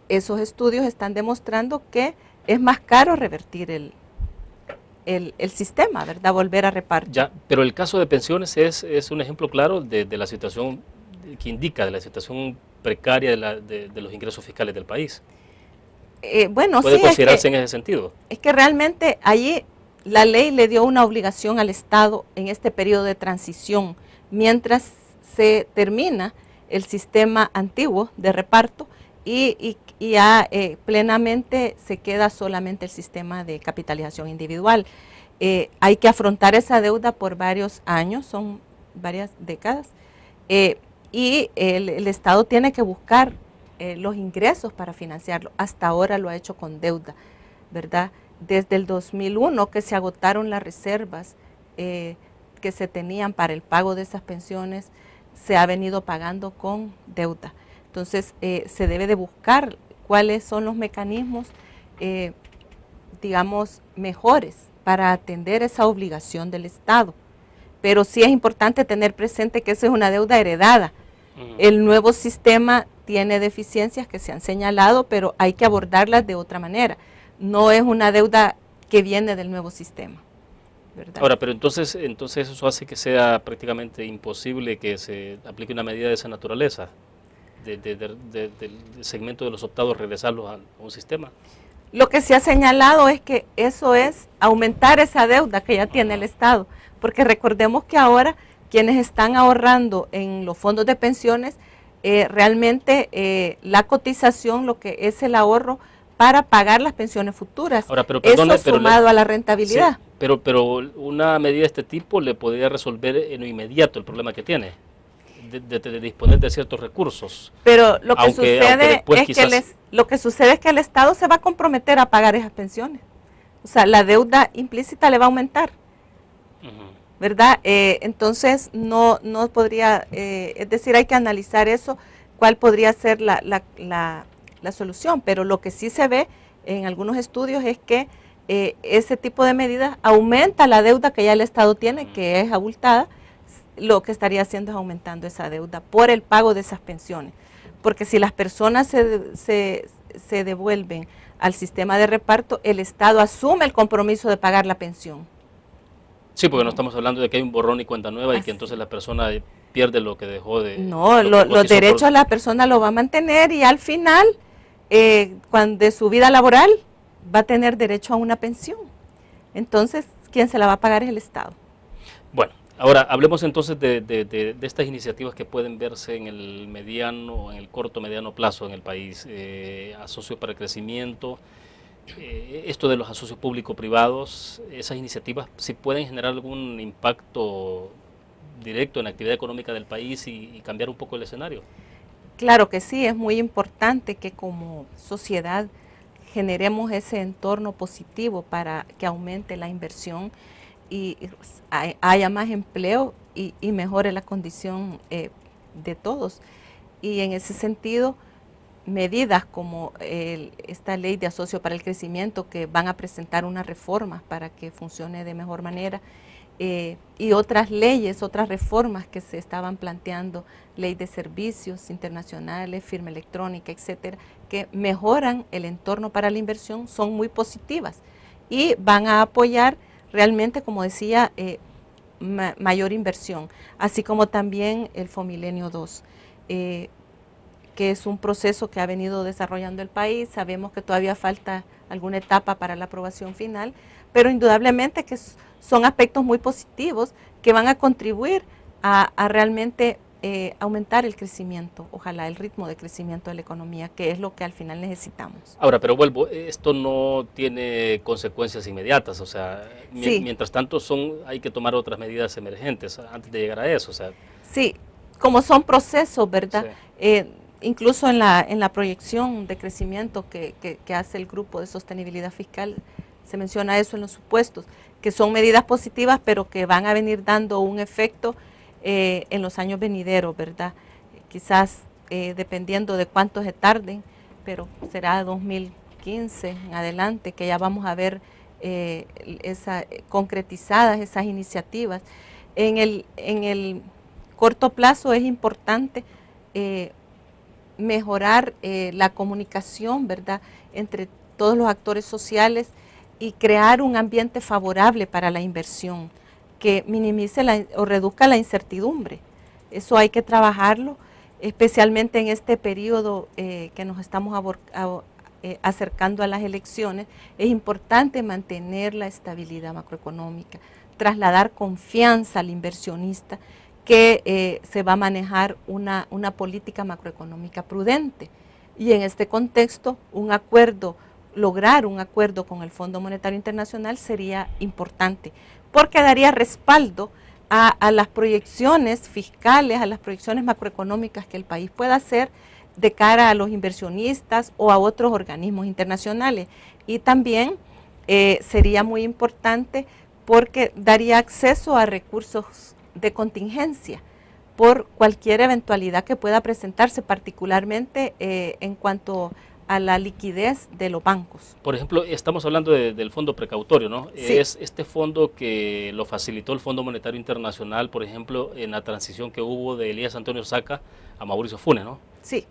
B: esos estudios están demostrando que es más caro revertir el sistema, ¿verdad? Volver a repartir.
A: Ya, pero el caso de pensiones es un ejemplo claro de la situación que indica, de la situación precaria de los ingresos fiscales del país.
B: Bueno,
A: ¿Puede
B: sí,
A: considerarse en ese sentido?
B: Es que realmente allí la ley le dio una obligación al Estado en este periodo de transición, mientras se termina el sistema antiguo de reparto y ya plenamente se queda solamente el sistema de capitalización individual. Hay que afrontar esa deuda por varios años, son varias décadas, y el Estado tiene que buscar los ingresos para financiarlo. Hasta ahora lo ha hecho con deuda, ¿verdad? Desde el 2001 que se agotaron las reservas que se tenían para el pago de esas pensiones, se ha venido pagando con deuda. Entonces, se debe de buscar cuáles son los mecanismos, digamos, mejores para atender esa obligación del Estado. Pero sí es importante tener presente que esa es una deuda heredada. El nuevo sistema tiene deficiencias que se han señalado, pero hay que abordarlas de otra manera. No es una deuda que viene del nuevo sistema, ¿verdad?
A: Ahora, pero entonces eso hace que sea prácticamente imposible que se aplique una medida de esa naturaleza, del segmento de los optados, regresarlos a un sistema. Lo
B: que se ha señalado es que eso es aumentar esa deuda que ya tiene el Estado. O porque recordemos que ahora quienes están ahorrando en los fondos de pensiones, realmente la cotización, lo que es el ahorro para pagar las pensiones futuras,
A: ahora, pero perdone,
B: eso sumado a la rentabilidad.
A: Sí, pero una medida de este tipo le podría resolver en lo inmediato el problema que tiene, de disponer de ciertos recursos.
B: Pero lo que sucede es
A: quizás...
B: que el Estado se va a comprometer a pagar esas pensiones. O sea, la deuda implícita le va a aumentar, ¿verdad? Entonces, no podría, es decir, hay que analizar eso, cuál podría ser la solución, pero lo que sí se ve en algunos estudios es que ese tipo de medidas aumenta la deuda que ya el Estado tiene, que es abultada. Lo que estaría haciendo es aumentando esa deuda por el pago de esas pensiones, porque si las personas se devuelven al sistema de reparto, el Estado asume el compromiso de pagar la pensión.
A: Sí, porque no estamos hablando de que hay un borrón y cuenta nueva y que entonces la persona pierde lo que dejó de...
B: No, los derechos de la persona lo va a mantener y al final, cuando de su vida laboral, va a tener derecho a una pensión. Entonces, ¿quién se la va a pagar es el Estado?
A: Bueno, ahora hablemos entonces de estas iniciativas que pueden verse en el mediano, en el corto, mediano plazo en el país. Asocio para el crecimiento, esto de los asocios público-privados, esas iniciativas, si pueden generar algún impacto directo en la actividad económica del país y cambiar un poco el escenario.
B: Claro que sí, es muy importante que como sociedad generemos ese entorno positivo para que aumente la inversión y haya más empleo y mejore la condición de todos. Y en ese sentido, medidas como esta ley de asocio para el crecimiento, que van a presentar unas reformas para que funcione de mejor manera, y otras leyes, otras reformas que se estaban planteando, ley de servicios internacionales, firma electrónica, etcétera, que mejoran el entorno para la inversión, son muy positivas y van a apoyar realmente, como decía, mayor inversión, así como también el Fomilenio 2, que es un proceso que ha venido desarrollando el país. Sabemos que todavía falta alguna etapa para la aprobación final, pero indudablemente que son aspectos muy positivos que van a contribuir a realmente aumentar el crecimiento, ojalá el ritmo de crecimiento de la economía, que es lo que al final necesitamos.
A: Ahora, pero vuelvo, esto no tiene consecuencias inmediatas, o sea,
B: sí,
A: mientras tanto hay que tomar otras medidas emergentes antes de llegar a eso, o sea.
B: Sí, como son procesos, ¿verdad?
A: Sí.
B: Incluso en la proyección de crecimiento que hace el grupo de sostenibilidad fiscal, se menciona eso en los supuestos, que son medidas positivas, pero que van a venir dando un efecto en los años venideros, ¿verdad? Quizás dependiendo de cuánto se tarden, pero será 2015 en adelante que ya vamos a ver concretizadas esas iniciativas. En el corto plazo es importante mejorar la comunicación, ¿verdad?, entre todos los actores sociales y crear un ambiente favorable para la inversión, que minimice o reduzca la incertidumbre. Eso hay que trabajarlo, especialmente en este periodo que nos estamos acercando a las elecciones. Es importante mantener la estabilidad macroeconómica, trasladar confianza al inversionista, que se va a manejar una política macroeconómica prudente. Y en este contexto, lograr un acuerdo con el Fondo Monetario Internacional sería importante, porque daría respaldo a las proyecciones fiscales, a las proyecciones macroeconómicas que el país pueda hacer de cara a los inversionistas o a otros organismos internacionales. Y también sería muy importante porque daría acceso a recursos de contingencia por cualquier eventualidad que pueda presentarse, particularmente en cuanto a la liquidez de los bancos.
A: Por ejemplo, estamos hablando del fondo precautorio, ¿no?
B: Sí.
A: Es este fondo que lo facilitó el Fondo Monetario Internacional, por ejemplo, en la transición que hubo de Elías Antonio Saca a Mauricio Funes, ¿no?
B: Sí.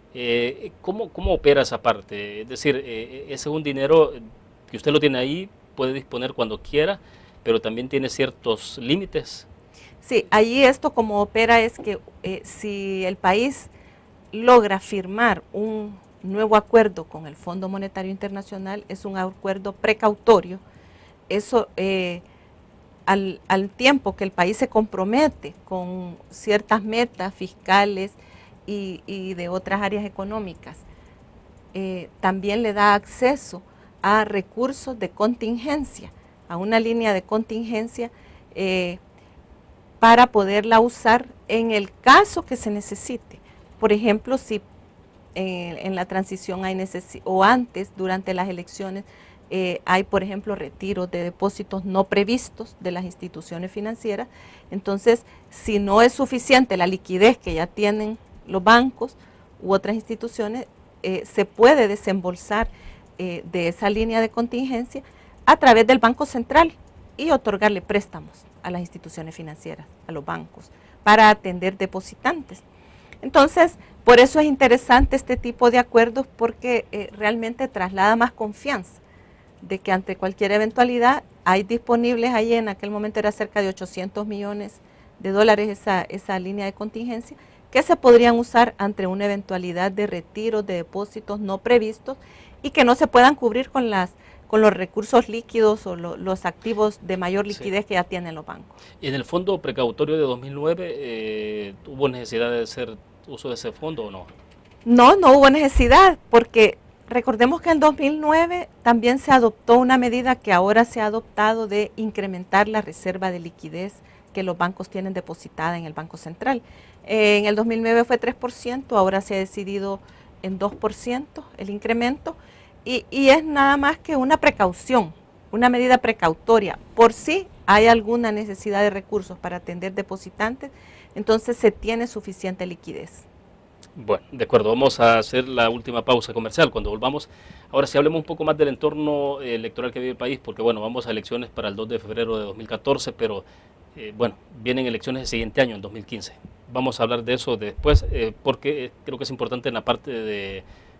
A: ¿Cómo opera esa parte? Es decir, ese es un dinero que usted lo tiene ahí, puede disponer cuando quiera, pero también tiene ciertos límites.
B: Sí, allí esto como opera es que si el país logra firmar un nuevo acuerdo con el Fondo Monetario Internacional, es un acuerdo precautorio. Eso al tiempo que el país se compromete con ciertas metas fiscales y de otras áreas económicas, también le da acceso a recursos de contingencia, a una línea de contingencia para poderla usar en el caso que se necesite. Por ejemplo, si en la transición hay o antes, durante las elecciones, hay, por ejemplo, retiros de depósitos no previstos de las instituciones financieras. Entonces, si no es suficiente la liquidez que ya tienen los bancos u otras instituciones, se puede desembolsar de esa línea de contingencia a través del Banco Central y otorgarle préstamos a las instituciones financieras, a los bancos, para atender depositantes. Entonces, por eso es interesante este tipo de acuerdos, porque realmente traslada más confianza de que ante cualquier eventualidad hay disponibles, ahí en aquel momento era cerca de 800 millones de dólares esa línea de contingencia, que se podrían usar ante una eventualidad de retiros de depósitos no previstos y que no se puedan cubrir con los recursos líquidos o los activos de mayor liquidez que ya tienen los bancos.
A: ¿Y en el fondo precautorio de 2009 hubo necesidad de hacer uso de ese fondo o no?
B: No, no hubo necesidad, porque recordemos que en 2009 también se adoptó una medida que ahora se ha adoptado de incrementar la reserva de liquidez que los bancos tienen depositada en el Banco Central. En el 2009 fue 3%, ahora se ha decidido en 2% el incremento, y es nada más que una precaución, una medida precautoria. Por si hay alguna necesidad de recursos para atender depositantes, entonces se tiene suficiente liquidez.
A: Bueno, de acuerdo, vamos a hacer la última pausa comercial. Cuando volvamos, ahora sí hablemos un poco más del entorno electoral que vive el país, porque bueno, vamos a elecciones para el 2 de febrero de 2014, pero bueno, vienen elecciones el siguiente año, en 2015. Vamos a hablar de eso después, porque creo que es importante en la parte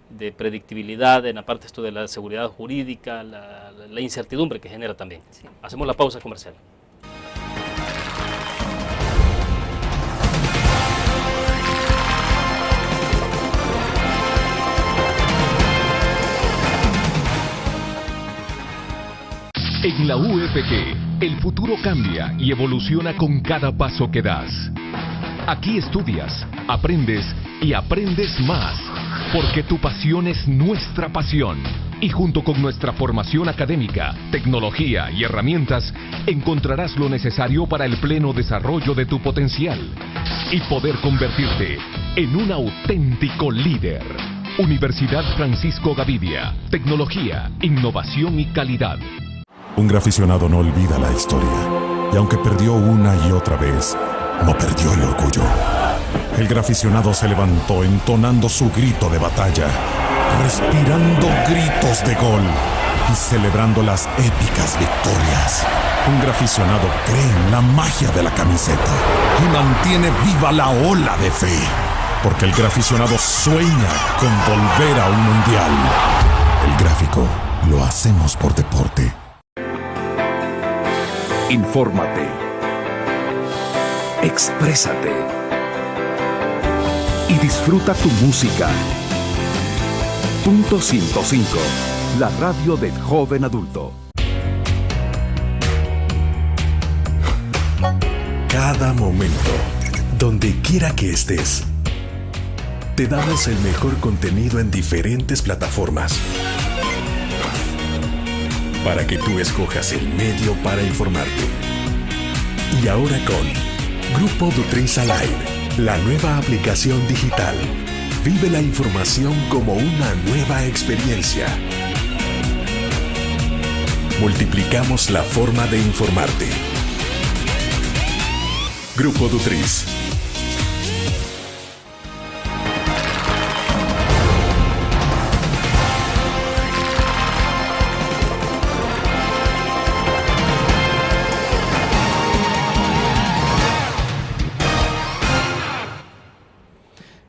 A: de predictibilidad, en la parte esto de la seguridad jurídica, la incertidumbre que genera también. Sí. Hacemos la pausa comercial.
F: En la UFG, el futuro cambia y evoluciona con cada paso que das. Aquí estudias, aprendes y aprendes más, porque tu pasión es nuestra pasión. Y junto con nuestra formación académica, tecnología y herramientas, encontrarás lo necesario para el pleno desarrollo de tu potencial y poder convertirte en un auténtico líder. Universidad Francisco Gavidia, tecnología, innovación y calidad.
D: Un graficionado no olvida la historia, y aunque perdió una y otra vez, no perdió el orgullo. El graficionado se levantó entonando su grito de batalla, respirando gritos de gol y celebrando las épicas victorias. Un graficionado cree en la magia de la camiseta y mantiene viva la ola de fe, porque el graficionado sueña con volver a un mundial. El gráfico lo hacemos por deporte.
F: Infórmate. Exprésate. Y disfruta tu música. Punto 105. La radio del joven adulto.
D: Cada momento, donde quiera que estés, te damos el mejor contenido en diferentes plataformas, para que tú escojas el medio para informarte. Y ahora con Grupo Dutriza Live, la nueva aplicación digital. Vive la información como una nueva experiencia. Multiplicamos la forma de informarte. Grupo Dutriz.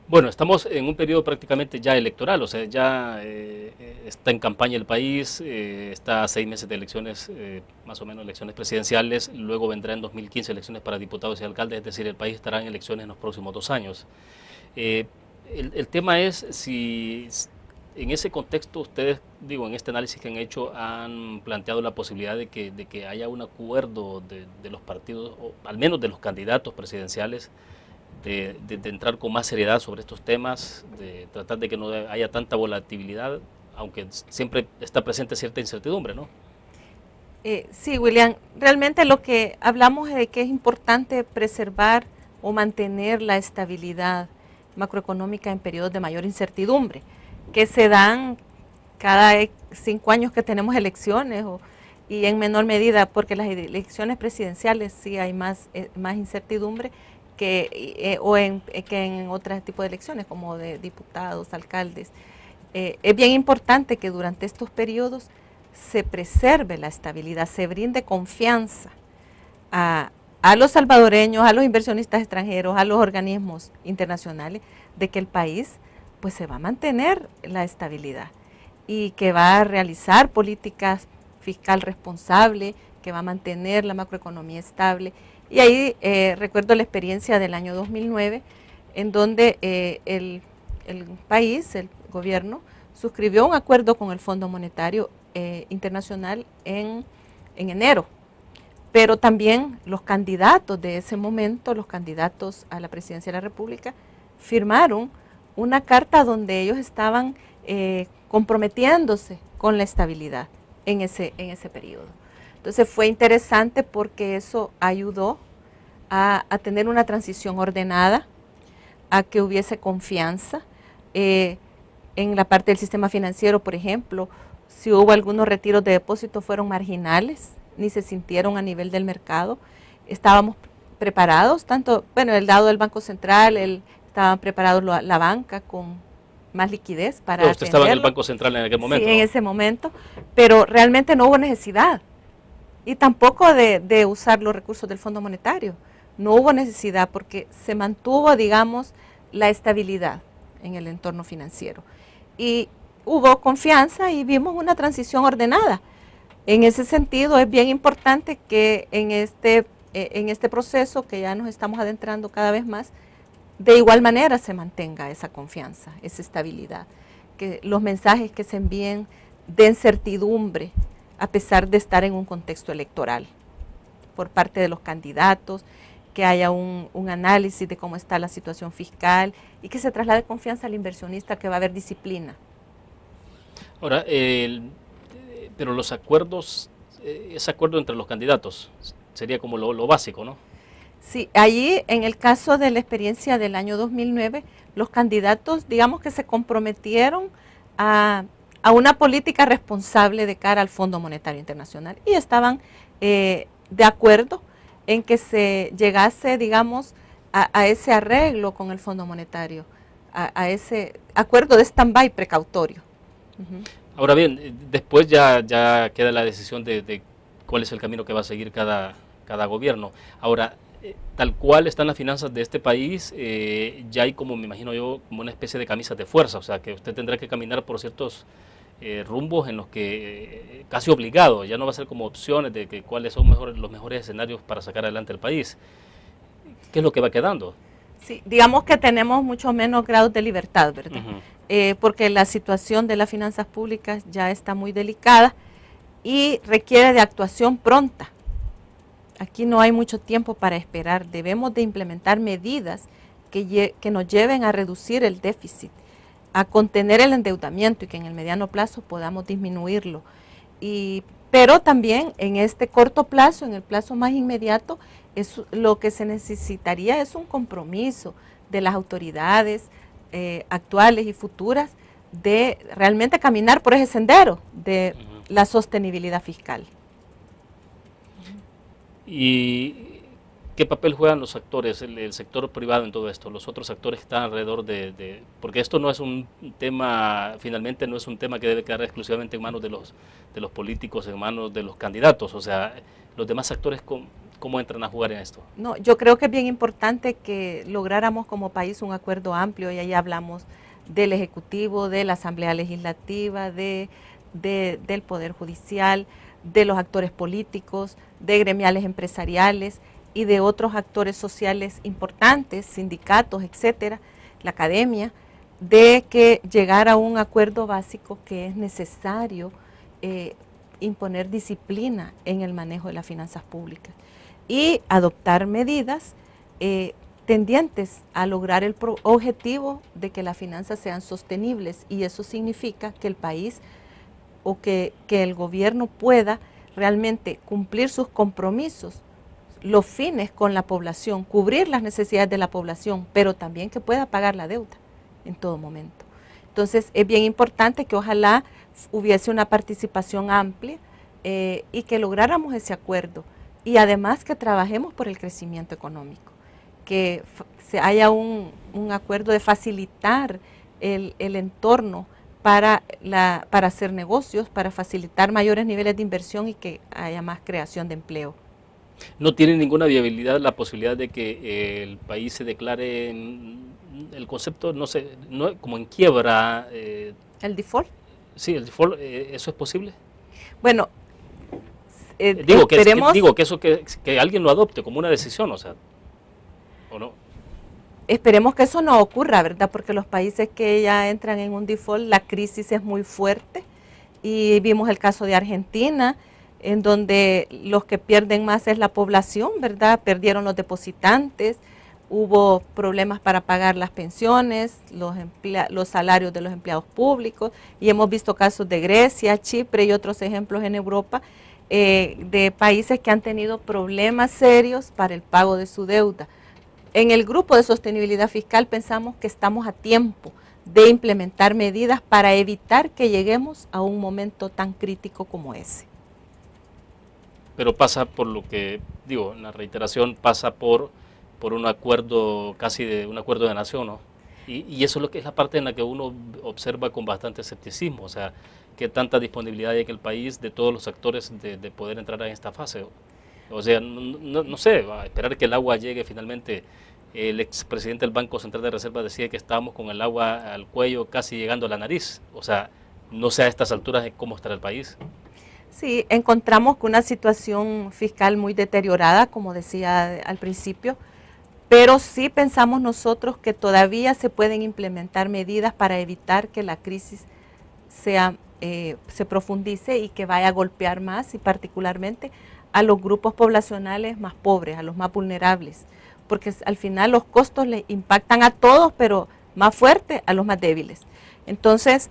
A: Bueno, estamos en un periodo prácticamente ya electoral, o sea, ya está en campaña el país, está a 6 meses de elecciones, más o menos elecciones presidenciales, luego vendrá en 2015 elecciones para diputados y alcaldes, es decir, el país estará en elecciones en los próximos 2 años. El tema es si En ese contexto, ustedes, digo, en este análisis que han hecho, han planteado la posibilidad de que haya un acuerdo de los partidos, o al menos de los candidatos presidenciales, de entrar con más seriedad sobre estos temas, de tratar de que no haya tanta volatilidad, aunque siempre está presente cierta incertidumbre, ¿no?
B: Sí, William, realmente lo que hablamos es de que es importante preservar o mantener la estabilidad macroeconómica en periodos de mayor incertidumbre, que se dan cada 5 años que tenemos elecciones y en menor medida, porque las elecciones presidenciales sí hay más incertidumbre que en otros tipos de elecciones, como de diputados, alcaldes. Es bien importante que durante estos periodos se preserve la estabilidad, se brinde confianza a los salvadoreños, a los inversionistas extranjeros, a los organismos internacionales, de que el país pues se va a mantener la estabilidad y que va a realizar políticas fiscal responsable, que va a mantener la macroeconomía estable. Y ahí recuerdo la experiencia del año 2009, en donde el país, el gobierno, suscribió un acuerdo con el Fondo Monetario Internacional en enero. Pero también los candidatos de ese momento, los candidatos a la presidencia de la República, firmaron una carta donde ellos estaban comprometiéndose con la estabilidad en ese periodo. Entonces fue interesante porque eso ayudó a tener una transición ordenada, a que hubiese confianza. En la parte del sistema financiero, por ejemplo, si hubo algunos retiros de depósitos fueron marginales, ni se sintieron a nivel del mercado. Estábamos preparados, tanto, bueno, el lado del Banco Central, estaban preparados la banca con más liquidez para
A: usted estaba en el Banco Central en aquel momento.
B: Sí, en ese momento, pero realmente no hubo necesidad, y tampoco de usar los recursos del Fondo Monetario. No hubo necesidad porque se mantuvo, digamos, la estabilidad en el entorno financiero. Y hubo confianza y vimos una transición ordenada. En ese sentido es bien importante que en este proceso que ya nos estamos adentrando cada vez más, de igual manera se mantenga esa confianza, esa estabilidad, que los mensajes que se envíen den certidumbre a pesar de estar en un contexto electoral por parte de los candidatos, que haya un análisis de cómo está la situación fiscal y que se traslade confianza al inversionista, que va a haber disciplina.
A: Ahora, pero los acuerdos, ese acuerdo entre los candidatos sería como lo básico, ¿no?
B: Sí, allí en el caso de la experiencia del año 2009, los candidatos, digamos que se comprometieron a una política responsable de cara al Fondo Monetario Internacional y estaban de acuerdo en que se llegase, digamos, a ese arreglo con el Fondo Monetario, a ese acuerdo de stand-by precautorio.
A: Ahora bien, después ya queda la decisión de cuál es el camino que va a seguir cada gobierno. Ahora, tal cual están las finanzas de este país, ya hay, como me imagino yo, como una especie de camisas de fuerza, o sea que usted tendrá que caminar por ciertos rumbos en los que casi obligado, ya no va a ser como opciones de que cuáles son los mejores escenarios para sacar adelante el país. ¿Qué es lo que va quedando?
B: Sí, digamos que tenemos mucho menos grados de libertad, ¿verdad? Porque la situación de las finanzas públicas ya está muy delicada y requiere de actuación pronta. Aquí no hay mucho tiempo para esperar, debemos de implementar medidas que nos lleven a reducir el déficit, a contener el endeudamiento y que en el mediano plazo podamos disminuirlo. Pero también en este corto plazo, en el plazo más inmediato, lo que se necesitaría es un compromiso de las autoridades actuales y futuras de realmente caminar por ese sendero de la sostenibilidad fiscal.
A: ¿Y qué papel juegan los actores, el sector privado en todo esto, los otros actores que están alrededor porque esto no es un tema, finalmente no es un tema que debe quedar exclusivamente en manos de los políticos, en manos de los candidatos, o sea, los demás actores, ¿cómo entran a jugar en esto?
B: No, yo creo que es bien importante que lográramos como país un acuerdo amplio, y ahí hablamos del Ejecutivo, de la Asamblea Legislativa, del Poder Judicial, de los actores políticos, de gremiales empresariales y de otros actores sociales importantes, sindicatos, etcétera, la academia, de que llegar a un acuerdo básico que es necesario imponer disciplina en el manejo de las finanzas públicas y adoptar medidas tendientes a lograr el objetivo de que las finanzas sean sostenibles, y eso significa que el país o que el gobierno pueda realmente cumplir sus compromisos, los fines con la población, cubrir las necesidades de la población, pero también que pueda pagar la deuda en todo momento. Entonces es bien importante que ojalá hubiese una participación amplia y que lográramos ese acuerdo, y además que trabajemos por el crecimiento económico, que haya un acuerdo de facilitar el entorno para hacer negocios, para facilitar mayores niveles de inversión y que haya más creación de empleo.
A: ¿No tiene ninguna viabilidad la posibilidad de que el país se declare el concepto, no sé, como en quiebra?
B: ¿El default?
A: Sí, el default, ¿eso es posible?
B: Bueno,
A: digo
B: esperemos...
A: que alguien lo adopte como una decisión, o sea, ¿o no?
B: Esperemos que eso no ocurra, ¿verdad? Porque los países que ya entran en un default, la crisis es muy fuerte, y vimos el caso de Argentina, en donde los que pierden más es la población, ¿verdad? Perdieron los depositantes, hubo problemas para pagar las pensiones, los salarios de los empleados públicos, y hemos visto casos de Grecia, Chipre y otros ejemplos en Europa, de países que han tenido problemas serios para el pago de su deuda. En el grupo de sostenibilidad fiscal pensamos que estamos a tiempo de implementar medidas para evitar que lleguemos a un momento tan crítico como ese.
A: Pero pasa por lo que, digo, en la reiteración, pasa por un acuerdo, casi de un acuerdo de nación, ¿no? Y eso es lo que es la parte en la que uno observa con bastante escepticismo, o sea, qué tanta disponibilidad hay en el país de todos los actores de poder entrar en esta fase. O sea, no sé, va a esperar que el agua llegue finalmente. El expresidente del Banco Central de Reserva decía que estábamos con el agua al cuello casi llegando a la nariz. O sea, no sé a estas alturas de cómo estará el país.
B: Sí, encontramos que una situación fiscal muy deteriorada, como decía al principio, pero sí pensamos nosotros que todavía se pueden implementar medidas para evitar que la crisis se profundice y que vaya a golpear más, y particularmente a los grupos poblacionales más pobres, a los más vulnerables, porque al final los costos le impactan a todos, pero más fuerte a los más débiles. Entonces,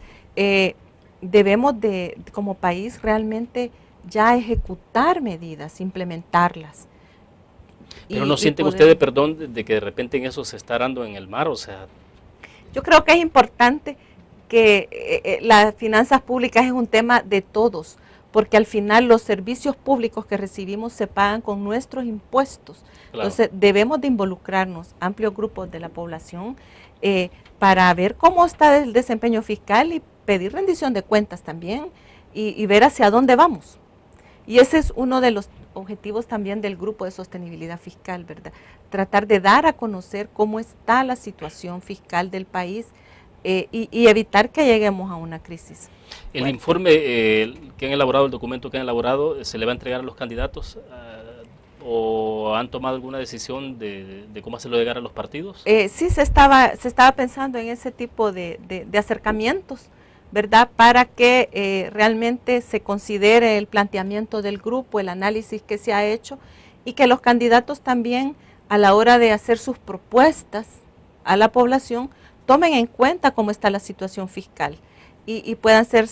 B: debemos como país realmente ya ejecutar medidas, implementarlas.
A: Pero ¿no sienten ustedes, perdón, de que de repente en eso se está arando en el mar? O sea,
B: yo creo que es importante que las finanzas públicas es un tema de todos, porque al final los servicios públicos que recibimos se pagan con nuestros impuestos. Claro. Entonces debemos de involucrarnos amplios grupos de la población para ver cómo está el desempeño fiscal y pedir rendición de cuentas también y ver hacia dónde vamos. Y ese es uno de los objetivos también del grupo de sostenibilidad fiscal, ¿verdad? Tratar de dar a conocer cómo está la situación fiscal del país y evitar que lleguemos a una crisis.
A: El informe que han elaborado, el documento que han elaborado, ¿se le va a entregar a los candidatos o han tomado alguna decisión de cómo hacerlo llegar a los partidos?
B: Sí, se estaba pensando en ese tipo de acercamientos, ¿verdad? Para que realmente se considere el planteamiento del grupo, el análisis que se ha hecho, y que los candidatos también, a la hora de hacer sus propuestas a la población, tomen en cuenta cómo está la situación fiscal y puedan ser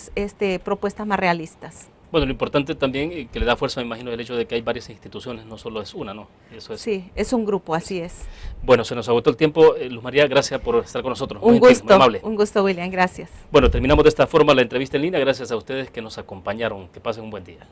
B: propuestas más realistas.
A: Bueno, lo importante también que le da fuerza, me imagino, el hecho de que hay varias instituciones, no solo es una, ¿no? Eso es.
B: Sí, es un grupo, así es.
A: Bueno, se nos agotó el tiempo. Luz María, gracias por estar con nosotros.
B: Un gusto, muy amable. Un gusto, William, gracias.
A: Bueno, terminamos de esta forma la entrevista en línea. Gracias a ustedes que nos acompañaron. Que pasen un buen día.